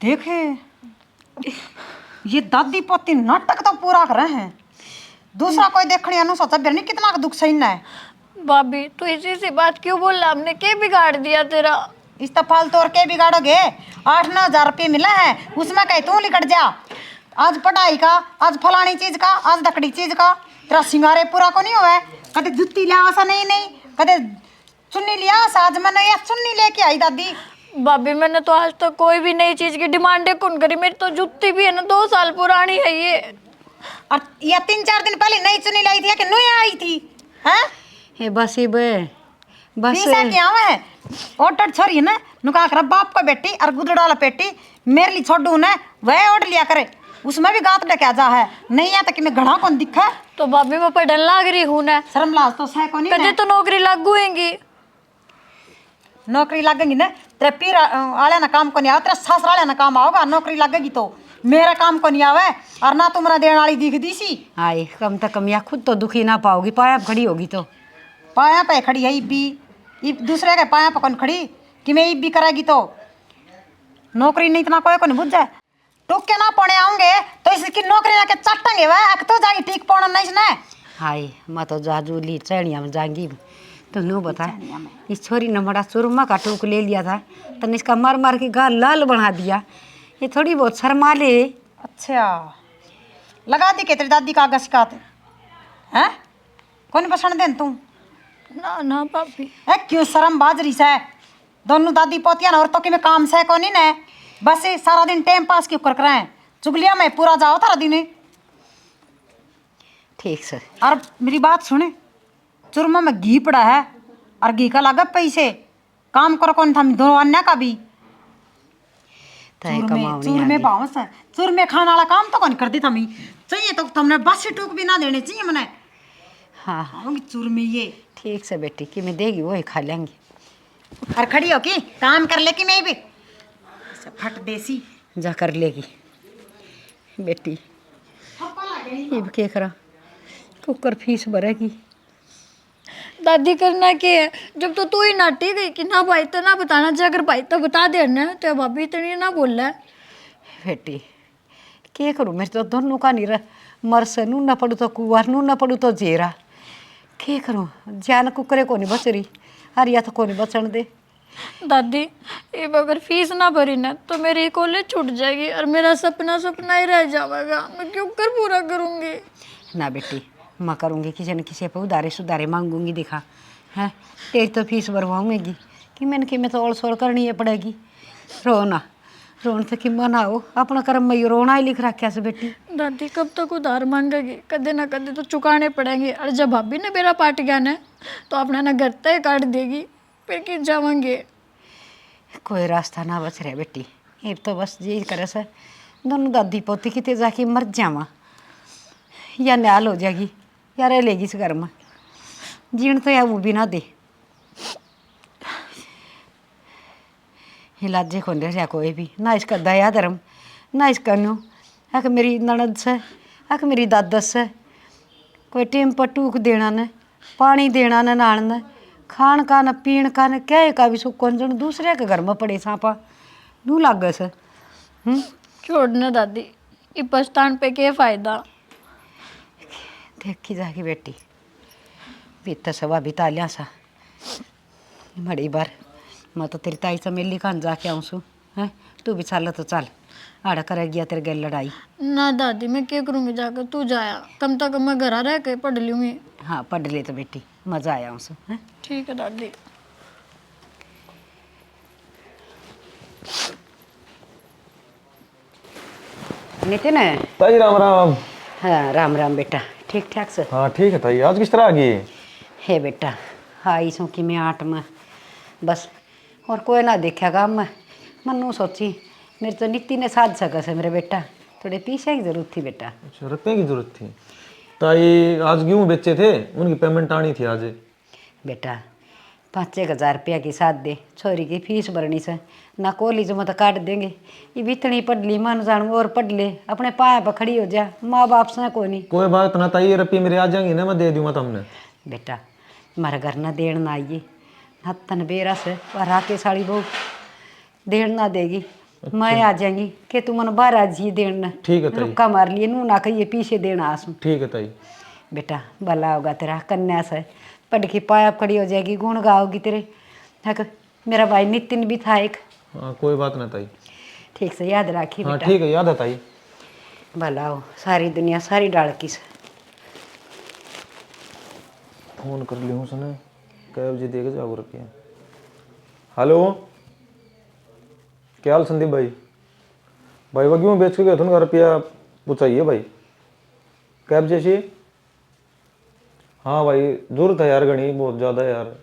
Speaker 1: देखे ये दादी पोती नाटक तो पूरा कर रहे हैं दूसरा कोई देखने अनु सोचा बिरनी कितना दुख सहना है।
Speaker 4: भाभी तू इसी से बात क्यों बोल रहा? हमने क्या बिगाड़ दिया तेरा?
Speaker 1: इस तो फालतू और के बिगाड़ोगे? 8-9 हजार रुपये मिला है, उसमें कहीं तू निकट जा। आज पढ़ाई का, आज फलानी चीज का, आज दकड़ी चीज का, तेरा सिंगारे पूरा को नहीं हुआ है। कदे जुत्ती लिया सा नहीं नहीं, कदे चुन्नी लिया सा। आज मैंने ये चुन्नी लेके आई दादी।
Speaker 4: भाभी मैंने तो आज तक कोई भी नई चीज की डिमांड कौन करी। मेरी तो जुत्ती भी है ना 2 साल पुरानी है ये।
Speaker 1: और ये 3-4 दिन पहले नई चुन्नी लाई थी कि नई आई थी? हैं?
Speaker 5: हे बस ही बे बस
Speaker 1: पैसा क्या है? ऑटो छोरी है ना, नुका कर बाप का बेटी और गुदड़ाला पेटी मेरे लिए छोड़ू ना, वह ऑर्डर लिया करे, उसमें भी गात डका जा है। नहीं है तो कि मैं घड़ा कौन दिखा।
Speaker 4: तो भाभी मैं पढ़ने लाग रही हूँ ना,
Speaker 1: शर्म लाज तो है कोनी
Speaker 4: कदे तो नौकरी लगूंगी।
Speaker 1: नौकरी लगेगी ना, तेरे पीर आले ना काम को नहीं आवे, तेरा सास वाले ना काम आओगा। नौकरी लगेगी तो मेरा काम को नहीं आवे, और ना तुम्हारा देने वाली दिख दी सी।
Speaker 5: आई कम तो कम या खुद तो दुखी ना पाओगी, पाया खड़ी होगी तो।
Speaker 1: पाया पे खड़ी है इब्बी, दूसरे के पाया पे कौन खड़ी कि मैं इब्बी करेगी तो नौकरी नहीं इतना कोई को नहीं बुझ जाए। टूक के ना पौने आऊंगे तो इसकी नौकरी लाके चटेंगे वह तो जाएगी ठीक पौना नहीं इसने।
Speaker 5: हाय मैं तो जाजूली चढ़िया में जाएंगी। तो नू बता, इस छोरी ने बड़ा सुरमा का टूक ले लिया था, तने इसका मार मार के गाल लाल बना दिया। ये थोड़ी बहुत शर्मा ले।
Speaker 1: अच्छा लगा दी के तेरी दादी का आगे शिकायत है? कौन पसंद देन तू?
Speaker 4: ना ना भाभी
Speaker 1: है क्यों शर्म बाजरी से दोनों दादी पोतिया ना, और तो कि मैं काम से कौन ही ना, बस ये सारा दिन टाइम पास क्यों कर रहे हैं? चुगलिया में पूरा जाओ तारा दिन।
Speaker 5: ठीक से
Speaker 1: और मेरी बात सुने, चूरमा में घी पड़ा है और घी का लगा पैसे, काम करो कौन था दो अन्य का भी। चूरमे बाउंस है, चूरमे खाने वाला काम तो कौन कर दी थमी चाहिए तो तुमने बस टूक भी ना देने चाहिए मने।
Speaker 5: हाँ
Speaker 1: हाँ चूरमे ये
Speaker 5: ठीक से बेटी कि मैं देगी वही खा लेंगी।
Speaker 1: और खड़ी हो की काम कर ले कि मैं भी फट देसी
Speaker 5: जा कर लेगी बेटी। ये क्या करा, कुकर फीस भरेगी।
Speaker 4: दादी करना क्या है? जब तो तू ही नाटी गई कि ना भाई तो ना बताना चाहिए, अगर भाई तो बता देना तो भाभी इतनी ना बोल रहा है।
Speaker 5: बेटी क्या करूँ, मेरे तो दोनों का नहीं रहा, मरस नू न पड़ू तो कुआर नू न पड़ू तो जेरा। क्या करूँ, जान कुकरे को नहीं बच रही, अर या तो को नहीं बचन दे।
Speaker 4: दादी अब अगर फीस ना भरी ना तो मेरी कॉलेज छूट जाएगी और मेरा सपना सपना ही रह जाएगा। मैं क्यों कर पूरा करूँगी?
Speaker 5: ना बेटी मैं करूँगी, किसी न किसी पे उधारे सुधारे मांगूंगी। दिखा है तेरी तो फीस भरवाऊँगी कि मैंने कि मैं तो ओल सोल करनी है पड़ेगी। रोना रोन से कि मनाओ, अपना कर्म में रोना ही लिख रखा से बेटी।
Speaker 4: दादी कब तक उधार मांगेगी? कदे ना कदे तो चुकाने पड़ेंगे, और जब भाभी ने मेरा पाट गया ना तो अपना ना घर तय काट देगी, फिर कि जावांगे।
Speaker 5: कोई रास्ता ना बच रहा बेटी, ये तो बस यही करे से दोनों दादी पोती कितने जाके मर जावा, या न्याल हो जाएगी या रह लेगी इस घर में। जीण तो या वो भी ना दे, इलाजे को नहीं रहा कोई भी, ना इसका दया धर्म ना इसका न्यू। आख मेरी ननद से, आख मेरी दादस से कोई टेम पर टूक देना न, पानी देना न, नान न, खान का न, पीण का न, क्या का भी सुख जन दूसरे के घर में पड़े सांपा नू लाग से।
Speaker 4: छोड़ना दादी, ये पछतान पे क्या फायदा?
Speaker 5: देखी जागी बेटी, बीत सवा बिता लिया सा बड़ी बार। मैं तो तेरी ताई से मिली खान जाके आऊँ सू है, तू भी चल तो चल, आड़ा कर गया तेरे गल लड़ाई।
Speaker 4: ना दादी मैं क्या करूँगी जाकर, तू जाया, कम तक मैं घर रह के पढ़ लूँगी।
Speaker 5: हाँ पढ़ ले तो बेटी, मजा आया उसे है।
Speaker 4: ठीक है दादी।
Speaker 5: नितिन है?
Speaker 6: ताई राम राम।
Speaker 5: हाँ राम राम बेटा, ठीक ठाक से?
Speaker 6: हाँ ठीक है ताई, आज किस तरह आ गई?
Speaker 5: है बेटा आई सो कि मैं 8 में बस, और कोई ना देखेगा। मनु सोची मेरे तो नित्ती ने साध सका से मेरे बेटा, थोड़े पैसे की जरूरत थी बेटा।
Speaker 6: अच्छा रुपये की जरूरत थी ताई, आज गेहूँ बेचे थे उनकी पेमेंट आनी थी आज।
Speaker 5: बेटा 5-1 हज़ार रुपया की साथ दे, छोरी की फीस भरनी से ना, कॉलेज में तो काट देंगे। ये भी इतनी पढ़ ली, मन जान और पढ़ ले, अपने पाया पर खड़ी हो जा, माँ बाप से को नहीं।
Speaker 6: कोई बात ना ताई, रुपये मेरे आ जाएंगे ना, मैं दे दूँगा तुमने।
Speaker 5: बेटा हमारे घर ना देण ना आइए, ना तन बेरा से और आके साड़ी बहू देण ना देगी। अच्छा। मैं आ जाएंगी कि तू मन बाहर आ जी देण न।
Speaker 6: ठीक है ताई।
Speaker 5: रुक्का मार लिए नू ना कहिए पीछे देना आसू।
Speaker 6: ठीक है ताई।
Speaker 5: बेटा भला होगा तेरा, कन्या से पढ़ के पाया खड़ी हो जाएगी, गुण गाओगी तेरे। हक मेरा भाई नितिन भी था एक।
Speaker 6: हाँ कोई बात ना ताई।
Speaker 5: ठीक से याद राखी
Speaker 6: हाँ
Speaker 5: बेटा।
Speaker 6: ठीक है, याद है ताई।
Speaker 5: भला हो सारी दुनिया सारी डाल की से।
Speaker 6: फोन कर लियो उसने, कै बजे देगा जाओ रुपया। हेलो, क्या हाल संदीप भाई? भाई वो क्यों बेच के गए थे उनका रुपया पूछाइए भाई, कैब जैसी। हाँ भाई जरूरत है यार, घनी बहुत ज़्यादा यार।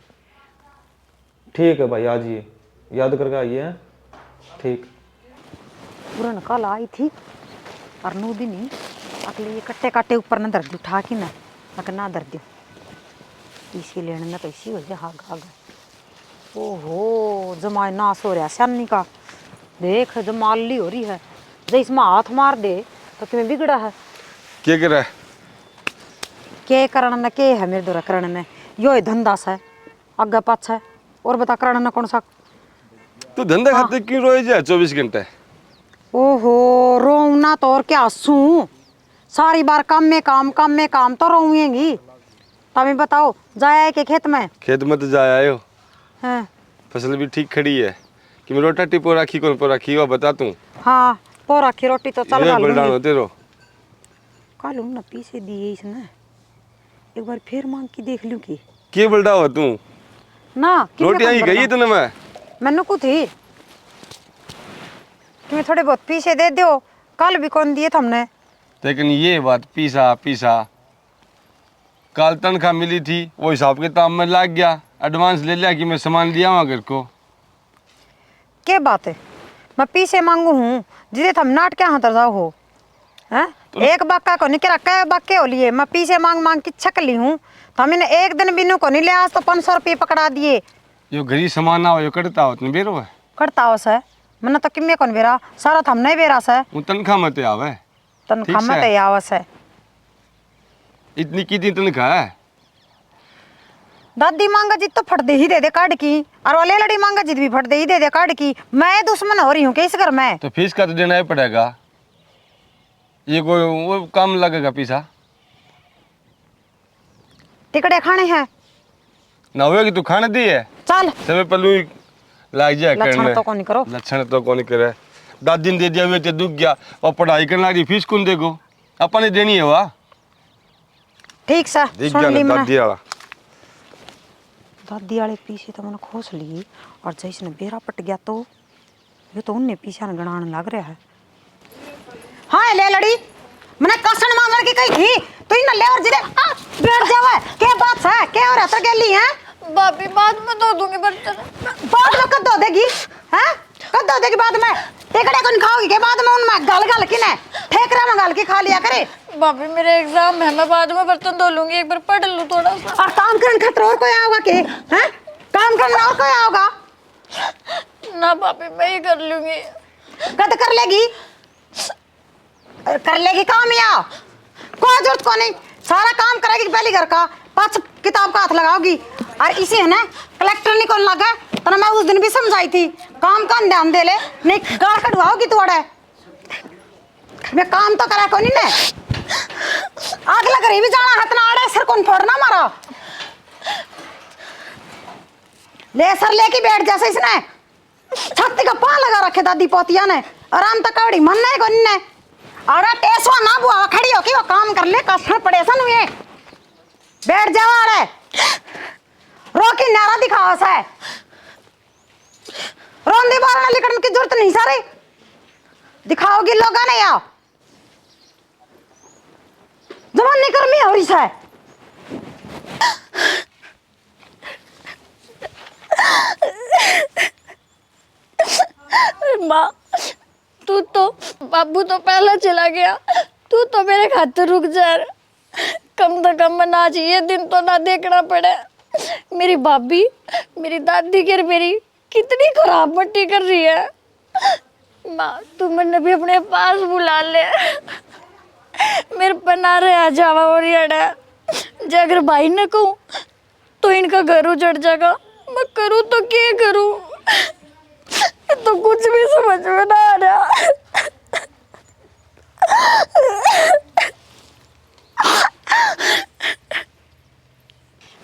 Speaker 6: ठीक है भाई आ जाइए, याद करके आइए। हैं ठीक।
Speaker 1: पूरा कल आई थी और नू दिन ही अगले ये कट्टे काटे ऊपर न दर्द उठा के ना अगर ना दर्द इसी लेने ना तो इसी हो जाए। हाँ गा ओहो जमाई नाश हो रहा सन्नी का। देख जमाली हो रही है, जब इसमें हाथ मार दे तो तुम्हें बिगड़ा है।
Speaker 3: क्या कर रहा है?
Speaker 1: के करण न के है मेरे द्वारा करण ने यो ही धंधा सा अग्गा पाछा है। और बता करण न कौन सा?
Speaker 3: तू धंधा खाते क्यों रोए जा 24 घंटे?
Speaker 1: ओहो रोना तो और क्या हंसू, सारी बार काम में काम तो रोऊंगी। तभी बताओ जाया के खेत में?
Speaker 3: खेत में तो जाया आयो,
Speaker 1: हाँ
Speaker 3: फसल भी ठीक खड़ी है कि मैं रोटा टिपो राखी कौन पर राखी वो बता तू।
Speaker 1: हाँ पो रखी रोटी तो चल
Speaker 3: ये
Speaker 1: खा
Speaker 3: बलडानो
Speaker 1: लूंगी।
Speaker 3: तेरो
Speaker 1: कालू ना पीछे दिए इसने, एक बार फिर मांग की देख लूं की
Speaker 3: के बलडा हो तू?
Speaker 1: ना
Speaker 3: रोटी आई गई तूने मैं
Speaker 1: मैनू को थी तुम्हें थोड़े बहुत पीछे दे दो, कल भी कौन दिए तुमने?
Speaker 3: लेकिन ये बात पीसा कल तनख्वाह मिली थी वो हिसाब किताब में लग गया, एडवांस ले लिया कि मैं सामान लिया वहाँ घर को।
Speaker 1: क्या बात है, मैं पीछे मांगू हूँ जिसे तुम नाट क्या हाथ जाओ हो हैं? एक बाक्का को नहीं करा कै बाक्के हो लिए, मैं पीछे मांग की छक ली हूँ तो मैंने एक दिन बिनू को नहीं लिया, आज तो 500 रुपये पकड़ा दिए।
Speaker 3: यो घरी सामान आओ यो कटता हो तुम बेरो है
Speaker 1: करता हो सर मैंने तो किम्मे कौन बेरा सारा थम नहीं बेरा सर
Speaker 3: वो तनख्वाह मत आवे।
Speaker 1: तनख्वाह
Speaker 3: ठीक
Speaker 1: में
Speaker 3: से।
Speaker 1: तो आवस है।
Speaker 3: इतनी कितनी तनख्वाह है?
Speaker 1: दादी मांगा जित तो फट दे ही दे काट की, और वाले लड़ी मांगा जित भी फट दे ही दे काट की। मैं दुश्मन हो रही हूँ किस घर में?
Speaker 3: तो फीस का तो देना ही पड़ेगा, ये कोई वो काम लगेगा पीसा
Speaker 1: टिकड़े खाने हैं
Speaker 3: ना हुए कि तू खाने दी है
Speaker 1: चल।
Speaker 3: सब पल्लू लाग जाए
Speaker 1: लक्षण
Speaker 3: करने।
Speaker 1: तो कौन करो,
Speaker 3: लक्षण तो कौन करे। दादी ने दे दिया हुए तो दुख गया और पढ़ाई करने लगी फीस कौन देगो? अपन ने देनी है वाह।
Speaker 1: ठीक सा
Speaker 3: देख
Speaker 1: सुन
Speaker 3: गया
Speaker 1: ली
Speaker 3: ना
Speaker 1: मैंने।
Speaker 3: दादी वाला।
Speaker 1: दादी वाले पीछे तो मैंने खोस ली और जैसे ने बेरा पट गया तो ये तो उनने पीछे न गणाने लग रहा है। हाँ ले लड़ी मैंने कसन मांगने की कही थी तो इन ले और जिरे बैठ जावे। क्या बात है, क्या हो रहा था गेली है?
Speaker 2: भाभी बाद में धो दूंगी बर्तन।
Speaker 1: बाद में कब धो देगी? हैं कब धो देगी बाद में? टिकड़े कौन खाओगी के बाद में उनमें गल की ने ठेकरा में गल के खा लिया करे।
Speaker 2: भाभी मेरे एग्जाम है, मैं बाद में बर्तन धो लूंगी, एक बार पढ़ लूं थोड़ा सा।
Speaker 1: और काम करने खतर और कोई आओगा के? हैं काम करने और कोई आओगा?
Speaker 2: ना भाभी मैं ही कर लूंगी।
Speaker 1: कद कर लेगी? कर लेगी काम या कोई जरूरत को नहीं, सारा काम करेगी पहले घर का, पांच किताब का हाथ लगाओगी। और इसे है ना कलेक्टर नहीं कौन लगा तो मैं उस दिन भी समझाई थी काम का ध्यान दे ले, नहीं गाड़ कटवाओगी तोड़े। मैं काम तो करा को नहीं ने आग लग रही भी जाना हाथ ना आड़े, सिर कौन फोड़ना मारा ले सर लेके बैठ जैसे इसने छत्ती का पान लगा रखे दादी पोतिया ने आराम तक कवड़ी मन नहीं कोनी ने। और टेसवा ना बुआ खड़ी हो कि वो काम कर ले कसर पड़े सन हुए बैठ जाओ। अरे रोकी नारा दिखावा सा है रोंदे बारना लिखने की जरूरत नहीं सारे दिखाओगी लोगा ने या जमाने कर्मी हो रही है।
Speaker 2: माँ तू तो बाबू तो पहला चला गया, तू तो मेरे खातिर रुक जा। कम से कम ना चाहिए दिन तो ना देखना पड़े। मेरी भाभी मेरी दादी के मेरी कितनी खराब मट्टी कर रही है। माँ तू मैंने भी अपने पास बुला ले, मेरे बना रहे आ जावा और अड़ा जे अगर भाई ने कहूँ तो इनका घर उजड़ जाएगा। मैं करूँ तो क्या करूँ, तो कुछ भी समझ में ना आ रहा।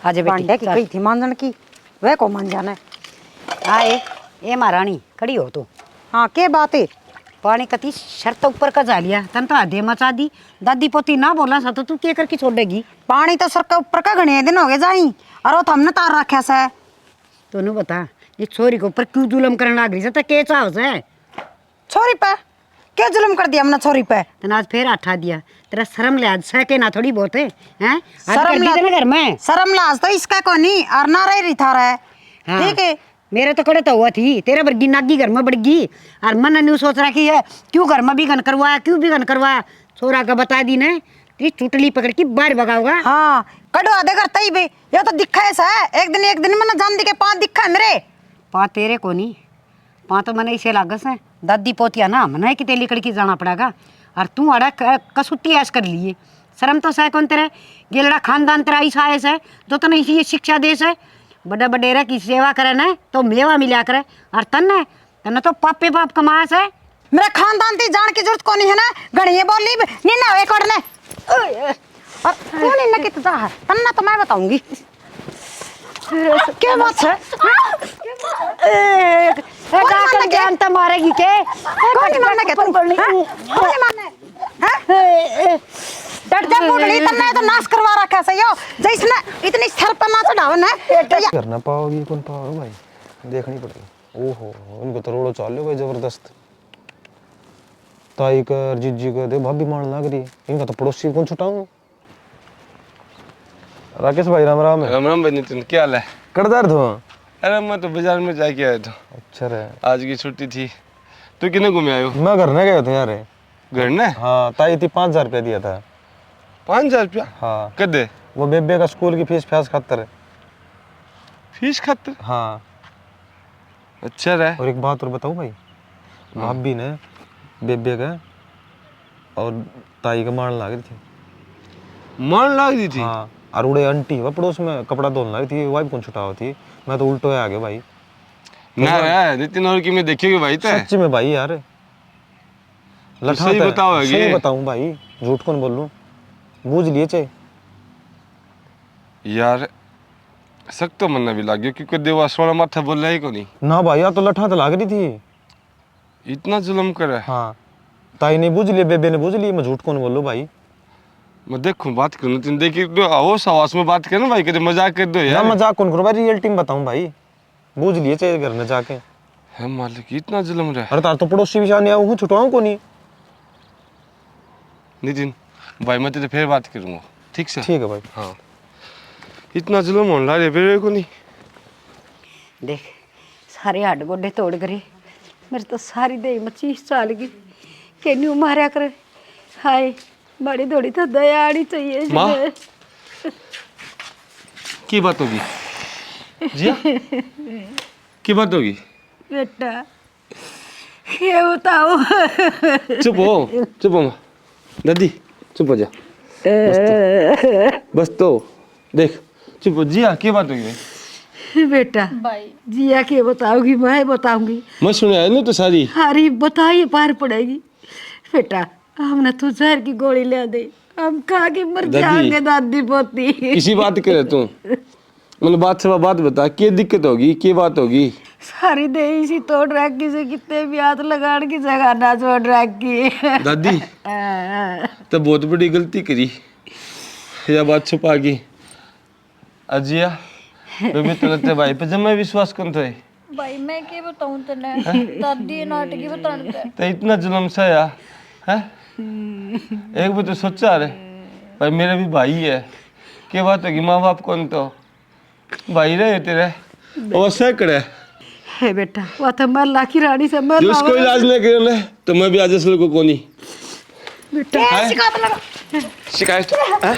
Speaker 5: आजा
Speaker 1: बांडे
Speaker 5: बेटी
Speaker 1: की कही थी मांजन की वह को मान जाना है।
Speaker 5: आए ए महारानी खड़ी हो तू।
Speaker 1: हाँ के बात है।
Speaker 5: पानी कती शर्त ऊपर का जा लिया तन तो आधे मचा दी। दादी पोती ना बोला सा तो तू क्या करके छोड़ेगी।
Speaker 1: पानी तो सर के ऊपर का घने दिन हो गए जाई और वो तो हमने तार रखा से।
Speaker 5: तू बता ये छोरी के ऊपर क्यों जुलम करने लग रही से? तो के चाहो से
Speaker 1: छोरी पे क्या जुल्म कर दिया हमने छोरी पे?
Speaker 5: तन आज फिर हटा दिया। तेरा शर्म लिहाज से के ना थोड़ी बहुत है हैं?
Speaker 1: शर्म
Speaker 5: शर्म घर में
Speaker 1: शर्म लाज तो इसका को नहीं और ना रही था रहा है।
Speaker 5: हाँ।
Speaker 1: ठीक है
Speaker 5: मेरे तो कड़े तो हुआ थी तेरे वर्गी नागी घर में बढ़ गई और मन ने सोच रखी है क्यों घर में भी गन करवाया क्यों भी गन करवाया। छोरा का बता दी ने तेरी चुटली पकड़ के बाहर भगाओगा।
Speaker 1: हाँ कड़ो आधे करता ही भाई ये तो दिखा ऐसा है। एक दिन मैंने जान दी के 5 दिखा है मेरे।
Speaker 5: पा तेरे को नहीं पा तो मैंने इसे लागस है दादी पोतिया ना मना कि तेली कड़की जाना पड़ेगा और तू अड़ा कसुट्टी ऐस कर लिए। शर्म तो सह कौन तेरे ये लड़ा खानदान तेरा ऐसा है जो तो नहीं शिक्षा दे से बड़ा बडेरा की सेवा करे ना तो मेवा मिला करे और तन्ने तो पाप पे पाप कमाया से।
Speaker 1: मेरा खानदान थी जान की जरूरत को नहीं है ना गणिये बोली नहीं ना वे कोड़ने और कौन इन कित जा है तन्ना तो मैं बताऊंगी। क्या बात है?
Speaker 5: जाकर जानता मारेगी के
Speaker 1: कौन मारने के तुम? कौन मारने? हैं? डट जा बुढ़ड़ी तन्ना तो नाश करवा रखा है यो जैसने इतनी सर पर ना चढ़ाओ ना
Speaker 6: करना पाओगी कौन पाओगे भाई देखनी पड़ेगी। ओहो इनको तो रोड़ो चाल लो भाई जबरदस्त। ताई कर जीजी कर दे भाभी मान लग रही इनका तो पड़ोसी कौन छुटाऊं। राकेश भाई राम राम।
Speaker 3: राम राम भाई नितिन क्या हाल है?
Speaker 6: कर दर्द हो?
Speaker 3: अरे मैं तो बाजार में जाके आया था।
Speaker 6: अच्छा रे
Speaker 3: आज की छुट्टी थी। तू किने घूमे आयो?
Speaker 6: मैं घर ने गए थे यार।
Speaker 3: घर ने?
Speaker 6: हाँ ताई थी 5,000 रुपया दिया था।
Speaker 3: 5,000 रुपया?
Speaker 6: हाँ
Speaker 3: कदे?
Speaker 6: वो बेबे का स्कूल की फीस फ्यास खातर।
Speaker 3: फीस खातर?
Speaker 6: हाँ
Speaker 3: अच्छा रहा।
Speaker 6: और एक बात और बताऊं भाई भाभी ने बेबे का और ताई का मारने लग रही थी।
Speaker 3: मान लग रही थी?
Speaker 6: हाँ और उड़े आंटी वह पड़ोस में कपड़ा धोने लगी थी वाइफ कौन छुटा होती। मैं तो उल्टो आ गया भाई।
Speaker 3: ना रे नितिन और की मैं देखियोगे भाई ते
Speaker 6: सच्ची में भाई यार
Speaker 3: लठा सही बताओ
Speaker 6: सही बताऊं भाई झूठ कौन बोल लूं बूझ लिए चाहे
Speaker 3: यार सक तो मन भी लग गया क्योंकि देवा सोना माथा बोल रहा है को नहीं
Speaker 6: ना भाई यार तो लठा तो लग रही थी।
Speaker 3: इतना जुल्म करे।
Speaker 6: हाँ ताई ने बूझ लिए बेबे ने बूझ लिए मैं झूठ कौन बोल लूं भाई।
Speaker 3: मैं देखूं बात करूं नितिन देखिए तो आओ सवास में बात करना भाई कदे मजाक कर दो
Speaker 6: ना
Speaker 3: यार।
Speaker 6: मजाक कौन करूं भाई रियल टीम बताऊं भाई बूझ लिए चाहे घर में जाके।
Speaker 3: है मालिक इतना जुल्म रहा।
Speaker 6: अरे तार तो पड़ोसी भी जाने आऊं छुटवाऊं को नहीं।
Speaker 3: नितिन भाई मैं तेरे फिर बात करूंगा ठीक से?
Speaker 6: ठीक है भाई।
Speaker 3: हाँ इतना जुल्म होने लगा फिर को नहीं।
Speaker 5: देख सारे हड्ड गोडे तोड़ करे मेरे तो सारी देह में चीज चाल गई कि न्यू मारा करे। हाय बड़ी थोड़ी तो दया आनी चाहिए।
Speaker 3: माँ की बात होगी जिया की बात होगी?
Speaker 5: बेटा ये बताओ।
Speaker 3: चुप हो माँ दादी चुप हो जा बस तो देख चुप हो। जिया की बात होगी?
Speaker 5: बेटा
Speaker 4: भाई
Speaker 5: जिया के बताओगी मैं बताऊंगी।
Speaker 3: मैं सुने आया ना तो सारी।
Speaker 5: अरे बताइए पार पड़ेगी बेटा हमने तो जहर की गोली ले दे हम खा के मर
Speaker 3: दादी।
Speaker 5: जाएंगे दादी पोती।
Speaker 3: किसी बात करे तू मतलब बात से बात बता क्या दिक्कत होगी क्या बात होगी?
Speaker 5: सारी दे इसी तोड़ रखी से कितने भी हाथ लगाने की जगह ना छोड़ रखी।
Speaker 3: दादी तो बहुत बड़ी गलती करी यह बात छुपा गई। अजिया बेबी तुलते भाई पे जब मैं विश्वास कौन था
Speaker 4: भाई मैं क्या बताऊं तने दादी नाटकी बताने
Speaker 3: तो इतना जुल्म सा या है। एक बार तो सोचा रे भाई मेरा भी भाई है क्या बात होगी माँ बाप कौन तो भाई रहे तेरे वो सैकड़े
Speaker 5: है बेटा वो तो मर लाखी रानी से मर
Speaker 3: जो उसको इलाज नहीं करे तो मैं भी आज असल को कोनी
Speaker 5: बेटा
Speaker 3: शिकायत है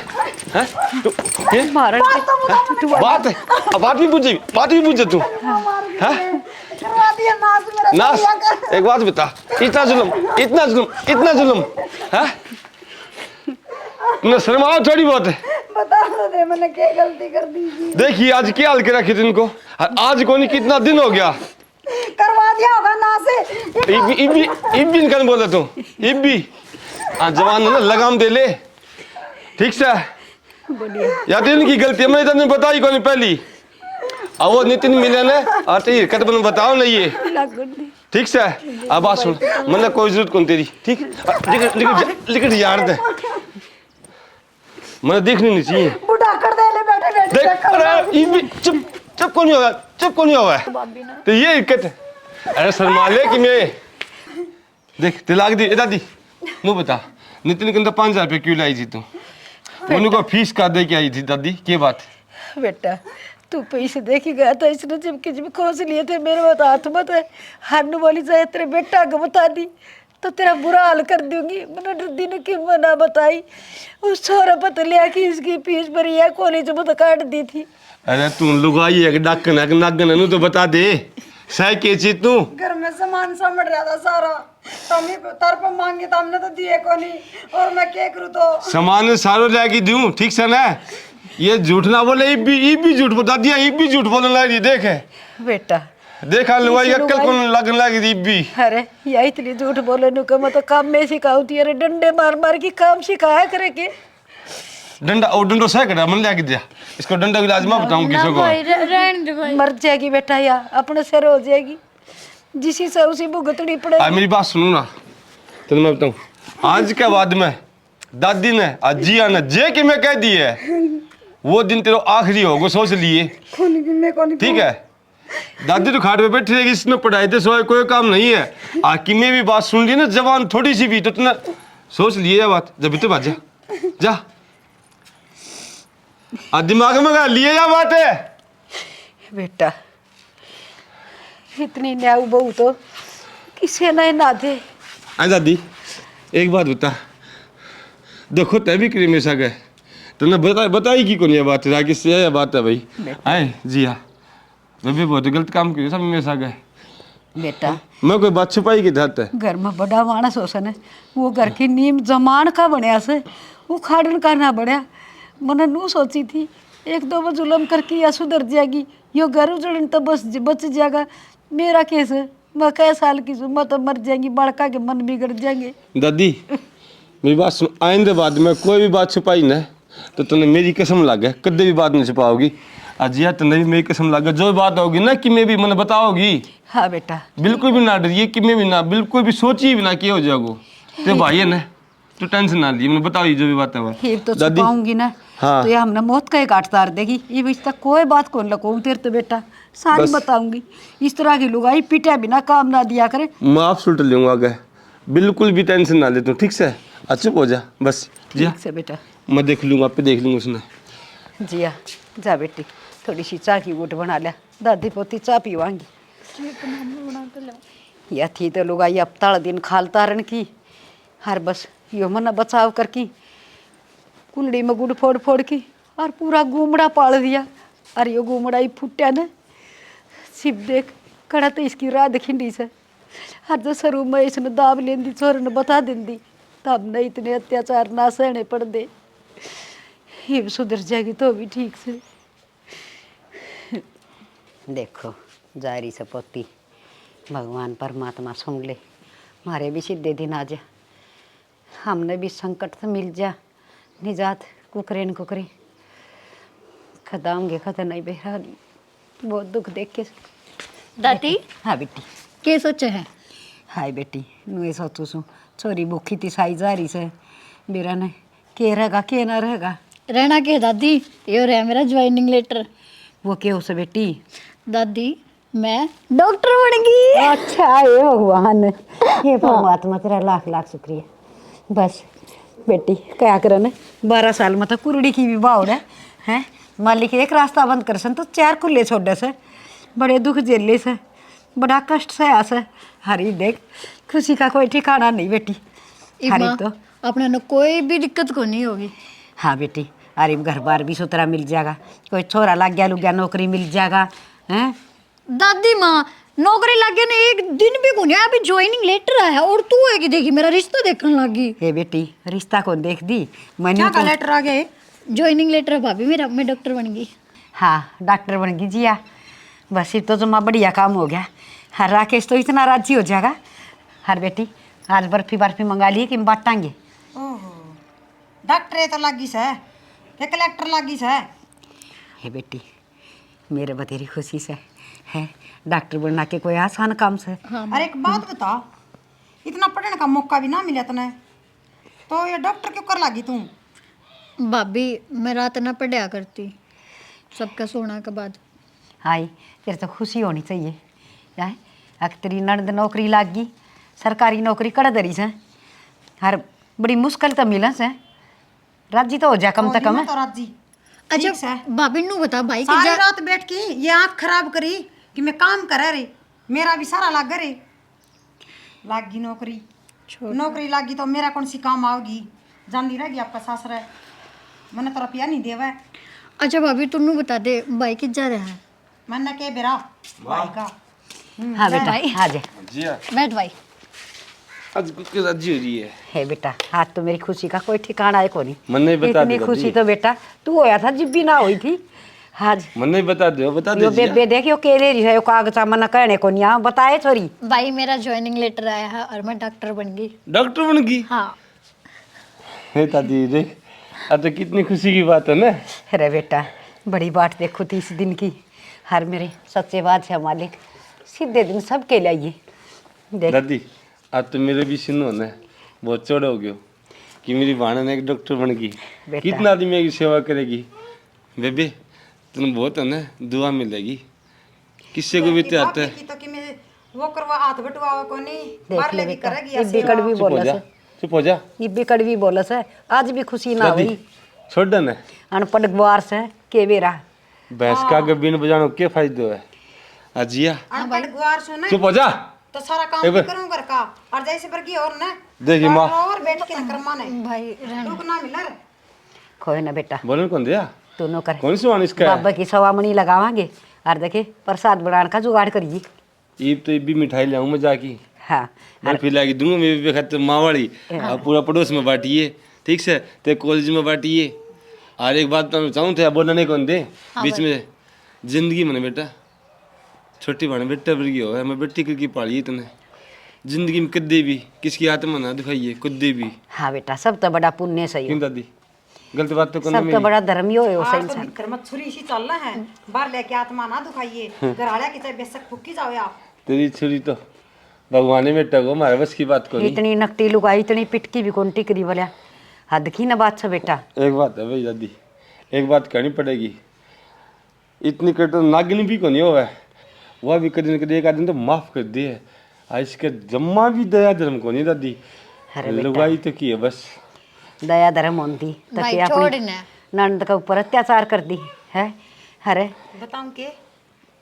Speaker 3: ये
Speaker 5: मारन के
Speaker 3: बात है अब बात भी पूछे तू हैं नास एक बात बता इतना जुल्म हैं तुमने शर्म आओ थोड़ी बहुत है।
Speaker 1: बता दे मैंने क्या गलती कर दी थी।
Speaker 3: देखिए आज क्या हाल के रखे थे इनको और आज को नहीं कितना दिन हो गया
Speaker 1: करवा दिया होगा ना से।
Speaker 3: इब्बी कन बोले तू इब्बी जवान है ना लगाम दे ले ठीक से
Speaker 2: बढ़िया
Speaker 3: या तो इनकी गलती है, मैंने तने बताई कौन पहली। अब वो नितिन मिले ना आते ही कत बन बताओ ना ये ठीक से। अब बात सुन, मतलब कोई जरूरत कौन तेरी, ठीक लिखट यार दे, मतलब देखनी नहीं चाहिए।
Speaker 2: बुढ़ा कर दे ले बेटे
Speaker 3: देख अरे ये भी चुप चुप कौन होगा, चुप कौन होगा, तो ये दिक्कत है। अरे शर्मा ले कि मैं देख तिलाक दी दादी नो बता नितिन के अंदर 5,000 रुपये क्यों लाई थी तू, उनको फीस का दे के आई थी दादी, क्या बात है?
Speaker 2: बेटा तू पैसे दे के गया था, इसने चिपके चिपके खोज लिए थे मेरे बात हाथ मत है हारने वाली जाए तेरे बेटा को बता दी तो तेरा बुरा हाल कर दूंगी। मैंने रुद्दी ने क्यों मना बताई, उस छोरा पता लिया कि इसकी फीस भरी है, कॉलेज में तो काट दी थी।
Speaker 3: अरे तू लुगाई है कि डाकन है कि नागन है, तो बता दे सह के चीज तू।
Speaker 1: घर में सामान समझ रहा था सारा, तमी तरफ मांगे तो हमने तो दिए को नहीं, और मैं क्या करूँ तो
Speaker 3: सामान सारो जाएगी दूं, ठीक से ना, ये झूठ ना बोले, ये भी झूठ बता दिया, ये भी झूठ बोलने लगी, देख
Speaker 2: बेटा
Speaker 3: देखा लुगाई अक्कल कौन लगने लगी थी भी।
Speaker 2: अरे या इतनी झूठ बोले नु का मैं तो काम में सिखाऊती, अरे डंडे मार मार के काम सिखाया करे के।
Speaker 3: डंडा और डंडो सह कर मन लेके दिया इसको, डंडा की लाजमा बताऊं किसी को,
Speaker 4: रहने दे भाई।
Speaker 2: मर जाएगी बेटा या अपने सिर हो जाएगी, जिसी से उसी भुगतनी पड़ेगी।
Speaker 3: मेरी बात सुनो ना, तो मैं बताऊं आज के बाद में दादी ने अजिया ने जे कि मैं कह दी है वो दिन तेरा आखिरी होगा, सोच लिए ठीक है। दादी तो खाट पे बैठी रहेगी, इसने पढ़ाई तो सोए कोई काम नहीं है। आकी में भी बात सुन ली ना जवान थोड़ी सी भी, तो तुमने सोच लिए ये बात, जब तो बात जा जा दिमाग में गा लिए या बात है।
Speaker 2: बेटा इतनी न्याऊ बहू तो किसे नहीं ना दे।
Speaker 3: आई दादी एक बात बता, देखो तय भी करी मेरे साथ गए तुमने बताई की कौन ये बात है, राकेश से यह बात है भाई। आए जी हाँ मैं भी बहुत गलत काम किया सब मेरे साथ गए,
Speaker 2: बेटा
Speaker 3: मैं कोई बात छुपाई की धात है।
Speaker 2: घर में बड़ा मानस हो सने, वो घर की नीम जमान का बनया से वो खाड़न का ना बढ़िया। मैंने नू सोची थी एक दो बार जुलम करके या सुधर जाएगी, यो घर उजड़न तो बस बच जाएगा। मेरा केस है, मैं कई साल की हूँ, मैं तो मर जाएंगी, बड़का के मन बिगड़ जाएंगे।
Speaker 3: दादी मेरी बात सुन, आइंदे बाद में कोई भी बात छुपाई ना तो तुमने मेरी कसम लागे कदे भी बात नहीं छुपाओगी। अजिया तुमने भी मेरी कसम लागे जो बात होगी ना कि मैं भी मैंने बताओगी।
Speaker 2: हाँ बेटा
Speaker 3: बिल्कुल भी ना डरिए कि मैं भी ना बिल्कुल भी सोची भी ना क्या हो जाओगे, तो भाई है ना तो टेंशन ना ली, मैंने बताओ जो भी बात है
Speaker 2: फिर तो छुपाऊंगी ना।
Speaker 3: हाँ।
Speaker 2: तो ये हमने मौत का एक आठ तार देगी, ये बीच तक कोई बात कौन लकों तेरे तो बेटा सारी बताऊंगी। इस तरह की लुगाई पिटा बिना काम ना दिया करे।
Speaker 3: माफ सुलट लूंगा आगे, बिल्कुल भी टेंशन ना ले तू, ठीक से अच्छा हो जा बस। जी
Speaker 2: ठीक से बेटा
Speaker 3: मैं देख लूंगा, आप देख लूंगा उसने।
Speaker 2: जिया जा बेटी थोड़ी सी चाय की गुट बना लिया, दादी पोती चाय पीवांगी। या थी तो लुगाई अब ताड़ दिन खाल तारन की, हर बस यो मना बचाव करकी कुंडड़ी में गुड़ फोड़ फोड़ की और पूरा घूमड़ा पाल दिया। और यो घूमड़ा ही फुट्या न सिप देख कड़ा तो इसकी रात खिंडी से हर जो सरू में इसने दाब लेंदी चोर ने बता देंदी, तब नहीं इतने अत्याचार ना सहने पड़ दे। ये भी सुधर जाएगी तो भी ठीक से। देखो जारी से पोती भगवान परमात्मा सुन ले, मारे भी सीधे दिन आ जा, हमने भी संकट से मिल जा निजात कुकरे न कुकरे खदाऊंगे खत नहीं बेहरा बहुत दुख देख के।
Speaker 4: दादी
Speaker 2: हाँ बेटी
Speaker 4: के सोचे है?
Speaker 2: हाय बेटी नुए सोचू सू छोरी भूखी थी साई जा रही से मेरा ने के रहेगा के ना रहेगा।
Speaker 4: रहना के दादी, ये रहा मेरा ज्वाइनिंग लेटर।
Speaker 2: वो के उसे बेटी?
Speaker 4: दादी मैं डॉक्टर बन गई।
Speaker 2: अच्छा ये भगवान ये परमात्मा तेरा लाख लाख शुक्रिया। बस बेटी क्या करे न 12 साल में तो कुरड़ी की भी बाउर है मालिक एक रास्ता बंद कर सन तो 4 खुले छोड़े से बड़े दुख झेले से बड़ा कष्ट से आस हरी देख खुशी का कोई ठिकाना नहीं बेटी। हरी तो
Speaker 4: अपने न कोई भी दिक्कत को नहीं होगी।
Speaker 2: हाँ बेटी अरे घर बार भी सुतरा मिल जाएगा, कोई छोरा लग गया लुग गया नौकरी मिल जाएगा हैं।
Speaker 4: दादी माँ नौकरी लग गया ना एक दिन भी को नहीं, अभी ज्वाइनिंग लेटर आया और तू है कि देखी मेरा रिश्ता देखने लगी।
Speaker 2: हे बेटी रिश्ता कौन देख दी मैंने
Speaker 1: क्या का लेटर आ गया?
Speaker 4: ज्वाइनिंग लेटर भाभी मेरा, मैं डॉक्टर बन गई।
Speaker 2: हाँ डॉक्टर बन गई जिया, बस ये तो जमा बढ़िया काम हो गया। हर राकेश तो इतना राजी हो जाएगा। हर बेटी आज बर्फी बर्फी मंगा लिए कि हम बांटांगे।
Speaker 1: ओहो डॉक्टर तो लगी से ये कलेक्टर लागी से
Speaker 5: हे बेटी मेरे बतेरी खुशी से है डॉक्टर बनना के कोई आसान काम से।
Speaker 1: अरे एक बात बता, इतना पढ़ने का मौका भी ना मिला तने तो ये डॉक्टर क्यों कर लागी तू?
Speaker 4: भाभी मैं रात ना पढ़ा करती सबका सोना के बाद।
Speaker 5: हाय तेरे तो खुशी होनी चाहिए है। अगर तेरी ननद नौकरी लाग गई, सरकारी नौकरी कर दरी से, हर बड़ी मुश्किल तो मिला से, राजी तो हो जा कम से कम।
Speaker 1: तो राजी
Speaker 4: अच्छा भाभी नू बता भाई कि
Speaker 1: सारी रात बैठ के ये आँख खराब करी कि मैं काम करे रे, मेरा भी सारा लाग रे। लागी नौकरी, नौकरी लागी तो मेरा कौन सी काम आओगी? जानती रहेगी आपका सासरा है, मैंने तो रुपया नहीं देवा है।
Speaker 4: अच्छा भाभी तू नू बता दे भाई कि जा रहा है।
Speaker 1: मैंने के बेरा भाई का
Speaker 5: हाँ बेटा आ जा।
Speaker 3: जिया
Speaker 4: बैठ भाई।
Speaker 3: आज कुछ राजी हो रही है।
Speaker 5: है बेटा आज तो मेरी खुशी का कोई ठिकाना है कोनी।
Speaker 3: मन नहीं बता
Speaker 5: इतनी
Speaker 3: दे
Speaker 5: खुशी तो बेटा तू होया था जब भी ना हुई थी। आज
Speaker 3: मन नहीं बता दे
Speaker 5: यो
Speaker 3: जिया।
Speaker 5: बेबे देखियो केले रही है कागजा मन कहने को नहीं बताए छोरी।
Speaker 4: भाई मेरा ज्वाइनिंग लेटर आया है और मैं डॉक्टर बन गई।
Speaker 3: डॉक्टर बन गई?
Speaker 4: हाँ
Speaker 3: हे दादी देख, अब तो कितनी खुशी की बात है ना।
Speaker 5: अरे बेटा बड़ी बात देखो थी इस दिन की। हर मेरे सच्चे बात है मालिक, सीधे दिन सबके लिए देख।
Speaker 3: दादी आज तो मेरे भी सुनो ना बहुत चौड़ा हो गयो कि मेरी बहन एक डॉक्टर बन गई।
Speaker 5: बेटा।
Speaker 3: कितना आदमी की सेवा करेगी बेबे, तुम बहुत है ना दुआ मिलेगी। किससे को भी तो आता है।
Speaker 1: तो कि मैं वो करवा हाथ बटवावा को नहीं
Speaker 5: देख
Speaker 1: बार
Speaker 5: ले
Speaker 1: लेगी
Speaker 5: बेटा
Speaker 1: करेगी
Speaker 5: ये बिकड़ भी
Speaker 3: चुप हो
Speaker 5: बोला
Speaker 3: जा,
Speaker 5: से,
Speaker 3: चुप हो जा
Speaker 5: ये बिकड़ भी बोला से। आज भी खुशी ना
Speaker 3: दादी
Speaker 5: हुई
Speaker 3: छोड़ दे ना।
Speaker 5: अनपढ़ गवार से के बेरा।
Speaker 3: भैंस का अगर बिन बजानो क्या फायदा है? अजिया
Speaker 1: अनपढ़ गुआर सुने
Speaker 3: चुप हो जा।
Speaker 1: तो सारा काम
Speaker 3: एक
Speaker 1: भी
Speaker 3: बार।
Speaker 1: करूं घर का और जैसे पर की और ना
Speaker 3: देखिए माँ
Speaker 1: और बैठ के न करमाने
Speaker 4: भाई
Speaker 1: दुख ना मिला रे।
Speaker 5: खोए ना बेटा
Speaker 3: बोलन कौन दिया?
Speaker 5: दोनों कर
Speaker 3: कौन सी वाण इसका है?
Speaker 5: बाबा की सवामणी लगावांगे और देखे प्रसाद बनाने का जुगाड़ करिए।
Speaker 3: ईब तो भी मिठाई लाऊं मैं जाकी
Speaker 5: हाँ
Speaker 3: मैं फिर लाके दूंगा। मैं भी खाते मावाड़ी और पूरा पड़ोस में बांटिए, ठीक से ते कॉलेज में बांटिए। और एक बात तो मैं चाहूँ थे बोलना नहीं कौन दे बीच में जिंदगी मैंने बेटा छोटी बहन बेटा वर्गी हो है, मैं बेटी करके पाली तूने जिंदगी में कदे भी किसकी आत्मा ना दिखाइए कदे भी।
Speaker 5: हाँ बेटा सब तो बड़ा पुण्य सही
Speaker 3: क्यों दादी गलत बात तो करना
Speaker 5: सब तो
Speaker 3: मेरी।
Speaker 5: बड़ा धर्म ही हो सही
Speaker 1: आज तो निकर मत छुरी सी चल रहा है बाहर लेके आत्मा ना दुखाइए। घर आया कि चाहे बेशक फुकी जाओ आप।
Speaker 3: तेरी छुरी तो भगवान ने बेटा को हमारे बस की बात को नहीं।
Speaker 5: इतनी नकटी लुगाई इतनी पिटकी भी कौन टिकरी बोलिया हद की ना बात से बेटा।
Speaker 3: एक बात है भाई दादी, एक बात कहनी पड़ेगी। इतनी कर तो नागिन भी को नहीं हुआ है, वह भी कभी न कभी एक आदमी तो माफ कर दिए। आज इसके जम्मा भी दया धर्म को नहीं दादी।
Speaker 5: अरे बेटा।
Speaker 3: लुगाई तो की है बस।
Speaker 5: दया धर्म होती तो
Speaker 4: भाई
Speaker 5: क्या
Speaker 4: छोड़
Speaker 5: अपनी
Speaker 4: ना।
Speaker 5: नंद के ऊपर अत्याचार कर दी है। अरे
Speaker 1: बताऊं के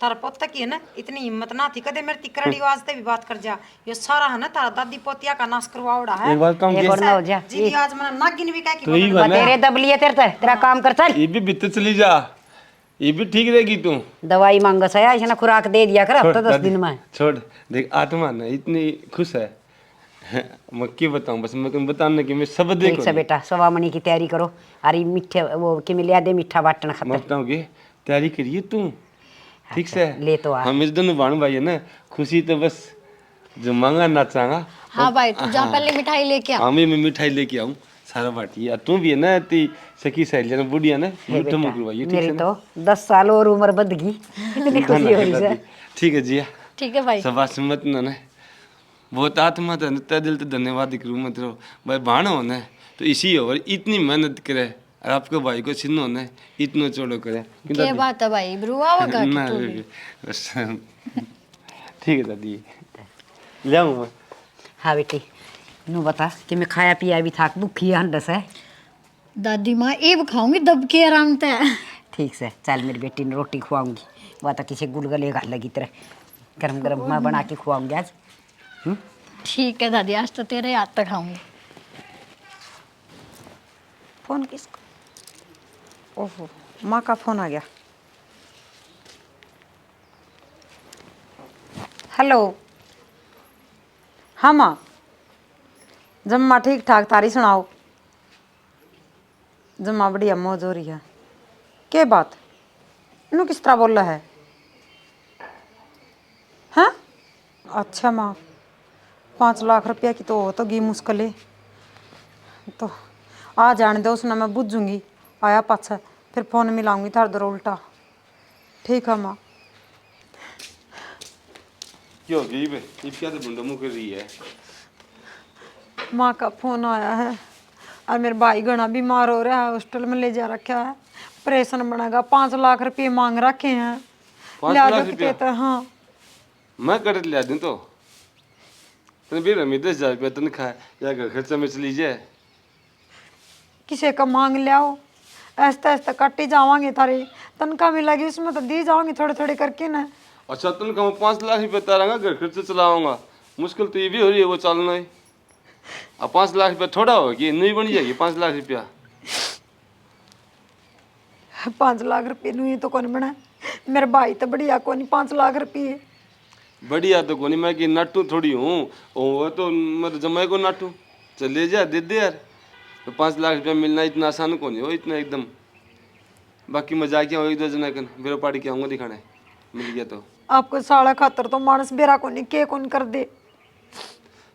Speaker 1: तारा पोता की है ना इतनी हिम्मत ना थी कदे मेरी तिकरड़ी आवाज ते भी बात कर जा। ये सारा है ना तारा दादी पोतिया का नाश करवाओड़ा है।
Speaker 3: एक बात कहूँ
Speaker 5: एक और ना हो जा
Speaker 1: जी आज मैंने नागिन भी कह की
Speaker 3: तो ये
Speaker 1: बोला।
Speaker 3: बना
Speaker 5: तेरे दबलिए तेरा काम कर चल।
Speaker 3: ये भी भीतर चली जा, ये भी ठीक रहेगी तू।
Speaker 5: दवाई मांगो सया ऐसा ना खुराक दे दिया कर हफ्ता 10
Speaker 3: दादी,
Speaker 5: दिन में।
Speaker 3: छोड़ देख आत्मा ना इतनी खुश है मैं क्या बताऊं, बस मैं तुम्हें बताने कि मैं सब
Speaker 5: ठीक
Speaker 3: देखो
Speaker 5: से बेटा सवामणी की तैयारी करो। अरे मीठे वो कि मिलिया दे मीठा बाटन
Speaker 3: मैं
Speaker 5: खातर
Speaker 3: बताऊँ कि तैयारी करिए तू, ठीक से।
Speaker 5: ले तो आ।
Speaker 3: हम इस दोनों भाण भाई है ना, खुशी तो बस जो मांगा नाचांगा।
Speaker 4: हाँ भाई तू जा पहले मिठाई लेके आ।
Speaker 3: हमें मैं मिठाई लेके आऊँ सारा बाटी। और तू भी है ना ती सखी सहेली ना बुढ़िया ना
Speaker 5: हे
Speaker 3: मीठा
Speaker 5: बेटा,
Speaker 3: मुकरवाइए, ठीक
Speaker 5: मेरी
Speaker 3: है ना?
Speaker 5: तो 10 साल और उम्र बद गई इतनी खुशी हो रही है।
Speaker 3: ठीक है जिया
Speaker 4: ठीक है भाई।
Speaker 3: सबास मत ना बहुत आत्मा था नता दिल तो धन्यवाद करूँ मत रहो भाई। भाण होना है तो इसी हो इतनी मेहनत करे और आपके भाई को छिन्न होना है इतना चोड़ो करे। क्यों
Speaker 4: क्या
Speaker 3: दादी?
Speaker 4: बात है भाई ब्रुआ वगा
Speaker 3: ना,
Speaker 4: तू भी।
Speaker 3: बस ठीक है दादी ले आऊँ मैं।
Speaker 5: हाँ बेटी नू बता कि मैं खाया पिया भी था भूखी हंडस है।
Speaker 4: दादी माँ एब खाऊंगी दब के आराम से।
Speaker 5: ठीक से चल मेरी बेटी ने रोटी खुआऊंगी वह तो किसी गुलगले घाल लगी तरह गरम गरम मैं बना के खुआऊंगी आज।
Speaker 4: ठीक है दादी आज तो तेरे हाथ तक खाऊंगी।
Speaker 1: फोन किसका? ओहो माँ का फोन आ गया। हेलो हाँ माँ जम्मा ठीक ठाक तारी सुनाओ। जम्मा बढ़िया मौज हो रही है। क्या बात इनू किस तरह बोल रहा है? हाँ अच्छा माँ 5 लाख रुपया की तो हो तो गी मुश्किल है तो आ जाने दो उसने मैं बुझूंगी आया पाछा फिर फोन मिलाऊंगी थार दर उल्टा। ठीक है माँ।
Speaker 3: क्यों गई बे? ये क्या तो बंदा मुँह कर रही है?
Speaker 1: माँ का फोन आया है और मेरे भाई घना बीमार हो रहा है, हॉस्टल में ले जा रखा है, ऑपरेशन बनेगा, 5 लाख रुपए मांग रखे हैं।
Speaker 3: 5
Speaker 1: लिया
Speaker 3: लाख
Speaker 1: दो
Speaker 3: रुपया?
Speaker 1: कहते हैं, हाँ।
Speaker 3: मैं कर लिया दूँ तो तने भी रमी 10,000 रुपया तनख्वाह है, या घर खर्चा में चली जाए।
Speaker 1: किसी का मांग लियाओ, ऐसा ऐसा काटी जावांगे थारे, तनख्वाह मिलेगी उसमें तो दी जाओगे थोड़े थोड़े करके ना।
Speaker 3: अच्छा तनख्वाह में 5 लाख रुपया तारांगा, घर खर्चा चलाऊंगा, मुश्किल तो ये भी हो रही है वो चलना ही। अब 5 लाख रुपया थोड़ा होगी, नहीं बन जाएगी 5 लाख रुपया।
Speaker 1: 5 लाख रुपये नहीं तो कौन बना, मेरे भाई तो बढ़िया कौन 5 लाख रुपये।
Speaker 3: बढ़िया तो कोनी, मैं कि नाटू थोड़ी हूँ, वो तो मैं जमाई को नाटू। चले जा दे दे यार, तो 5 लाख रुपया मिलना इतना आसान कौन हो, इतना एकदम। बाकी मजाक क्या हो, 1-2 जना कन बेरो पार्टी के आऊँगा दिखाने, मिल गया तो।
Speaker 1: आपको साड़ा खातर तो मानस बेरा को नहीं के कौन कर दे।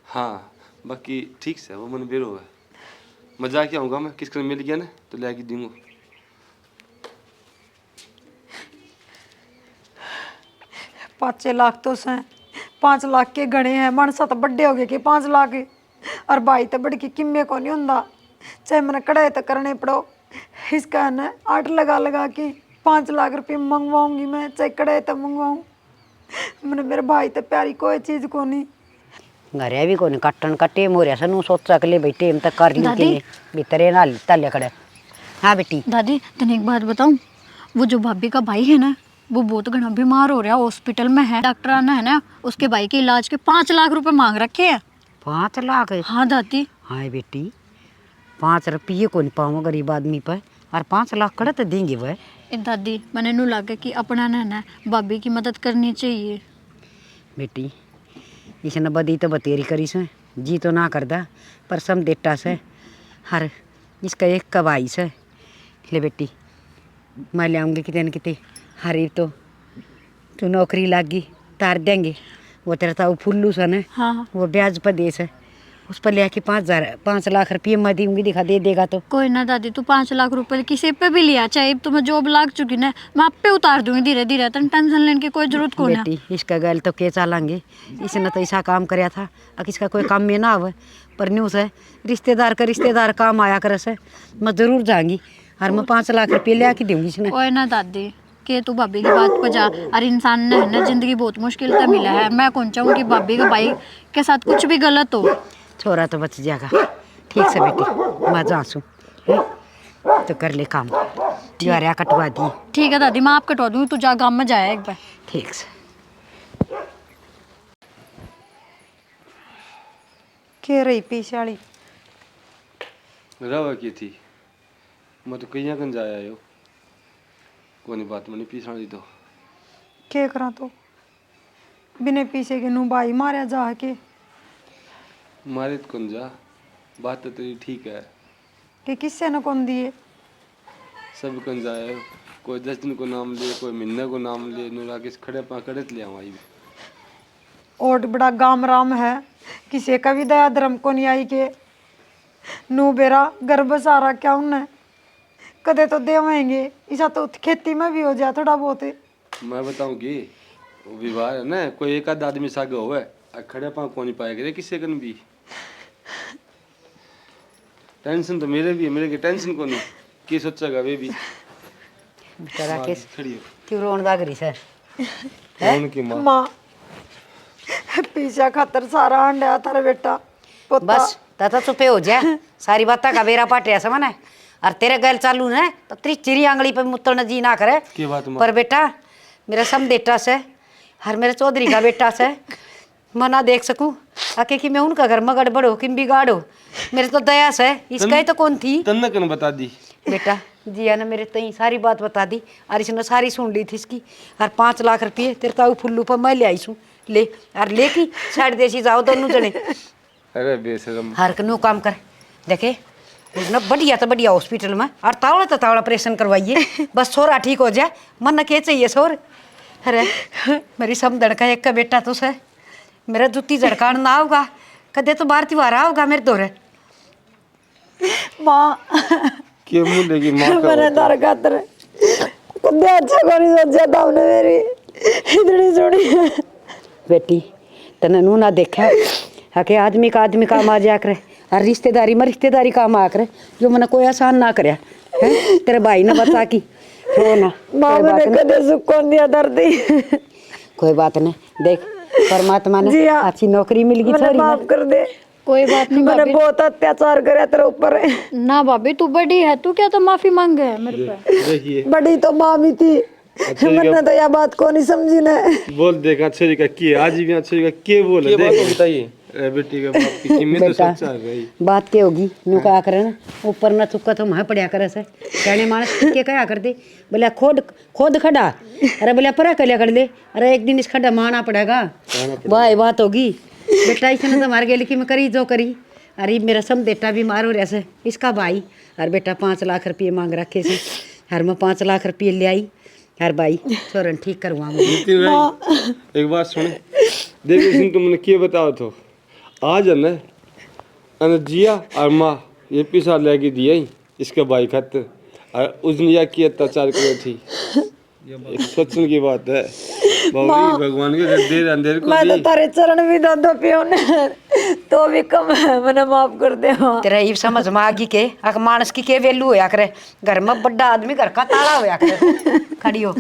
Speaker 3: हाँ बाकी ठीक से वो मन बेरो है, मजाक क्या होगा, मैं किसका मिल गया ना तो ले के दूंगा।
Speaker 1: 5-6 लाख तो से 5 लाख के गणे हैं, मनसा तो बड्डे हो गए कि 5 लाख, और भाई तो बड़ी की किम्मे को नहीं होंदा, चाहे मैंने कड़ाई तो करने पड़ो। इसका है ना 8 लगा लगा के 5 लाख रुपये मंगवाऊंगी मैं, चाहे कड़ाई तो मंगवाऊँ। मैंने मेरे भाई तो प्यारी कोई चीज़ को नहीं।
Speaker 5: घरे भी कोनी कट्टन कट्टे मोरिया सनु सोचा के लिए बेटे हम तक कर ली के
Speaker 2: दादी।
Speaker 5: लिए भीतरे ना तले खड़े। हाँ बेटी
Speaker 2: दादी तने एक बात बताऊं, वो जो भाभी का भाई है ना, वो बहुत घना बीमार हो रहा है, हॉस्पिटल में है। डॉक्टर आना है ना, उसके भाई के इलाज के 5 लाख रुपए मांग रखे हैं।
Speaker 5: 5 लाख?
Speaker 2: हाँ दादी।
Speaker 5: हाँ बेटी 5 रुपये को नहीं पाऊँ गरीब आदमी पर, और 5 लाख कड़े तो देंगे वह।
Speaker 2: दादी मैंने नू लगा कि अपना ना भाभी की मदद करनी चाहिए।
Speaker 5: बेटी इसने बदी तो बतेरी करी से जी तो ना करदा, पर सम देटा से हर इसका एक कबाई से ले बेटी, मैं ले आऊँगी कितने न कितने, हरी तो तू नौकरी लागी तार देंगे, वो तेरा था वो फुल्लू सा ना,
Speaker 2: हाँ
Speaker 5: वो ब्याज पर दे से उस पर ले आके 5 लाख रुपये मैं दूंगी, दिखा दे देगा तो।
Speaker 2: कोई ना दादी, तू 5 लाख रुपए किसी पे भी लिया, चाहे तो मैं जॉब लाग चुकी ना, मैं आप पे उतार दूंगी धीरे धीरे, तन टेंशन लेने की कोई जरूरत को ना।
Speaker 5: बेटी इसका गैल तो के चालांगे, इसने तो ऐसा काम कराया था अब इसका कोई काम में ना आवे, पर न्यूज़ है रिश्तेदार काम आया करे से मैं जरूर जाऊंगी, और मैं 5 लाख रुपये ले आके दूंगी इसने।
Speaker 2: कोई ना दादी के तू भाभी की बात पर जा, और इंसान ने है ना जिंदगी बहुत मुश्किल से मिला है, मैं कौन चाहूँ कि भाभी का भाई के साथ कुछ भी गलत हो।
Speaker 5: छोरा तो बच जाएगा, ठीक से बेटी मैं जासूँ तो कर ले काम, ज्वारिया कटवा दी।
Speaker 2: ठीक है दादी, मैं आप कटवा दूँगी, तू जा गाँव में जाए एक बार।
Speaker 5: ठीक से।
Speaker 1: के रही पीछे वाली
Speaker 3: रवा की थी, मैं तो कहीं कन जाया आयो, कोई बात मैंने पीछा दी तो
Speaker 1: के करा तो बिने पीछे के नू भाई मारे जा के
Speaker 3: मारे तो कौन जा, बात तो तेरी ठीक है,
Speaker 1: कि किससे न कौन दिए।
Speaker 3: सब कन जाए, कोई 10 दिन को नाम ले, कोई महीने को नाम ले, नूरा के खड़े पा खड़े ले आऊँ आई।
Speaker 1: और बड़ा गाम राम है, किसी का भी दया धर्म को नहीं आई के नू बेरा गर्भ सारा क्या उन्हें कदे तो देवेंगे, ऐसा तो खेती में भी हो जाए थोड़ा बहुत।
Speaker 3: मैं बताऊँगी विवाह है ना, कोई एक आध आदमी सागे होवे, खड़े पा कौन पाएगा किसी कन भी। टेंशन तो मेरे भी है, मेरे की टेंशन को नहीं, की सोचेगा वे भी।
Speaker 5: तेरा के
Speaker 3: खड़ी हो
Speaker 5: क्यों रोन दाग रही सर?
Speaker 3: कौन की माँ?
Speaker 1: माँ पीछा खातर सारा अंडा थारा बेटा पोता।
Speaker 5: बस तथा चुपे हो जा, सारी बातें का बेरा पाटे ऐसा मना, और तेरे गैल चालू है तो तेरी चिरी आंगली पे मुत्तल जी ना करे।
Speaker 3: की बात माँ?
Speaker 5: पर बेटा मेरा सम बेटा से, हर मेरे चौधरी का बेटा से मैं ना देख सकूं आके कि मैं उनका घर में गड़बड़ हो कि बिगाड़ हो, मेरे तो दया से इसका ही तो कौन थी।
Speaker 3: तन्ने कन बता दी
Speaker 5: बेटा जिया ने मेरे तई सारी बात बता दी, और इसने सारी सुन ली थी इसकी, और 5 लाख रुपये तेरे ताऊ फुल्लू पर मैं ले आई छूँ, ले और ले की साइड देसी जाओ दोनों जने।
Speaker 3: अरे बेशरम,
Speaker 5: हर कनु काम कर देखे ना, बढ़िया तो बढ़िया हॉस्पिटल में, और तावड़ा तो तावड़ा ऑपरेशन करवाइए, बस छोरा ठीक हो जाए, मन न के चाहिए छोर। अरे मेरी समझ का एक का बेटा तो से मेरा जुत्ती झड़कान ना होगा, कदे तो बार त्योहार होगा मेरे दौरे।
Speaker 1: माँ
Speaker 3: के मुंडे की माँ का
Speaker 1: मैंने तार खातर कुछ अच्छा को नहीं सोचा था हमने मेरी इतनी सुनी।
Speaker 5: बेटी तने नू ना देखा है कि आदमी का काम आ जाया करे और रिश्तेदारी में रिश्तेदारी काम आ करे जो मैंने कोई आसान ना करया है तेरे भाई ने बता की हो ना
Speaker 1: माँ मैंने कदे सुख कौन दिया दर्दी।
Speaker 5: कोई बात नहीं देख परमात्मा
Speaker 1: जी
Speaker 5: ने
Speaker 1: हाँ।
Speaker 5: अच्छी नौकरी मिल गई
Speaker 1: मैंने
Speaker 5: थोड़ी
Speaker 1: माफ कर दे।
Speaker 4: कोई बात नहीं
Speaker 1: मैंने
Speaker 4: भाभी।
Speaker 1: बहुत अत्याचार करे तेरे ऊपर।
Speaker 4: ना भाभी तू बड़ी है, तू क्या तो माफी मांग है मेरे पे।
Speaker 3: देखिए
Speaker 1: बड़ी तो माँ भी थी, मैंने तो यह बात को नहीं समझी ना।
Speaker 3: बोल देगा अच्छे का के आज भी अच्छे का के बोले
Speaker 6: बात
Speaker 3: देख
Speaker 6: बताइए।
Speaker 3: अरे बेटी का बाप की कीमत तो
Speaker 5: बेटा
Speaker 3: सच्चा गई।
Speaker 5: बात क्या होगी न्यू कहा करे ना ऊपर ना चुका तो वहाँ पड़ा करे से कहने मानस के कहा कर दे बोले खोद खड़ा अरे बोले परा कलिया कर दे अरे एक दिन इस खड्डा मारना पड़ेगा वाह बात होगी बेटा इसने तो मार गया लेकिन मैं करी जो करी अरे मेरा सम बेटा भी मारो रहे इसका भाई और बेटा 5 लाख रुपये मांग रखे से हर मैं 5 लाख रुपये ले आई हर भाई छोरन ठीक करवा
Speaker 3: नितिन भाई एक बात सुन देख इसने तुमने क्या बताओ तो आज है ना जिया और माँ ये पैसा लेके दिया ही इसके भाई खातिर और उसने यह किया अत्याचार करे थी एक सोचने की बात है बाबू भगवान के देर अंधेर को
Speaker 1: मैं तो
Speaker 3: दी
Speaker 1: तारे चरण भी दो पियो ने तो भी कम है, मैंने माफ कर दे माँ।
Speaker 5: तेरा ये समझ में आ गई के अक मानस की के वैल्यू होया करे घर में बड़ा आदमी घर का ताला होया करे खड़ी हो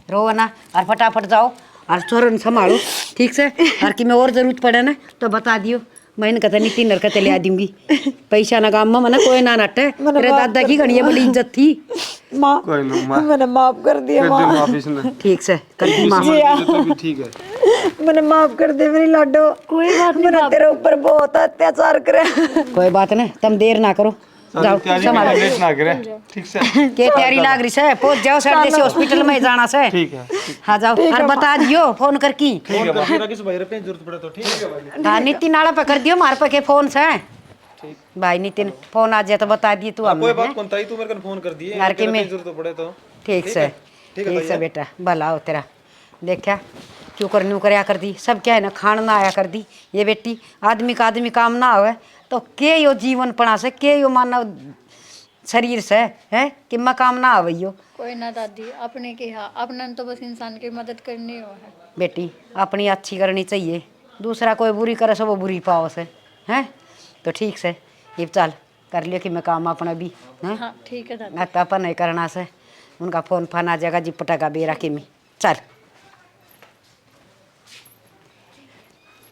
Speaker 5: रो ना और फटाफट जाओ और चोरन संभालो ठीक से और कि मैं और जरूरत पड़े ना तो बता दियो मैं इनका तो नितिन नरकते ले आ दूंगी पैसा ना काम में मना कोई ना नटे तेरे दादा की घड़ी बड़ी इज्जत थी
Speaker 1: माँ
Speaker 3: कोई ना माँ
Speaker 1: मैंने माफ कर दिया
Speaker 3: कर दे
Speaker 1: माँ।
Speaker 3: माफी इसने
Speaker 5: ठीक से कर दी माँ
Speaker 3: तो भी ठीक है
Speaker 1: मैंने माफ कर दे मेरी लाडो। कोई बात नहीं, मैंने तेरे ऊपर बहुत अत्याचार करे।
Speaker 5: कोई बात नहीं तुम देर ना करो जाओ
Speaker 3: तैयारी
Speaker 5: संभालो
Speaker 3: में लेट ना करे ठीक से
Speaker 5: के तैयारी लाग रही से पहुंच जाओ सर जैसे हॉस्पिटल में जाना से
Speaker 3: ठीक है
Speaker 5: हाँ जाओ और बता दियो फोन कर की
Speaker 6: फोन करके राकेश भाई रुपए जरूरत पड़े तो ठीक है।
Speaker 5: हाँ नितिन नाला पे कर दियो मार पे के फोन से भाई नितिन फोन आ जाए तो बता दिए तू
Speaker 6: कोई
Speaker 5: हमें
Speaker 6: बात कौन ताई तू मेरे को फोन कर दिए
Speaker 5: यार कि मैं
Speaker 6: जरूरत पड़े तो
Speaker 5: ठीक से ठीक से बेटा भला हो तेरा देखा क्यों कर न्यू करया कर दी सब क्या है ना खान ना आया कर दी ये बेटी आदमी काम ना आवे तो के यो जीवन पड़ा से के यो मानव शरीर से है कि मैं काम ना आवियो
Speaker 4: कोई ना दादी, अपने के हाँ अपने तो बस इंसान की मदद करनी हो है।
Speaker 5: बेटी अपनी अच्छी करनी चाहिए दूसरा कोई बुरी करे सो वो बुरी पाओ से हैं तो ठीक से ये चल कर लियो कि मैं काम अपना भी हैं
Speaker 4: हाँ ठीक है दादी।
Speaker 5: ना तो अपन नहीं करना से उनका फोन फान आ जाएगा जी पटाखा बेरा के में चल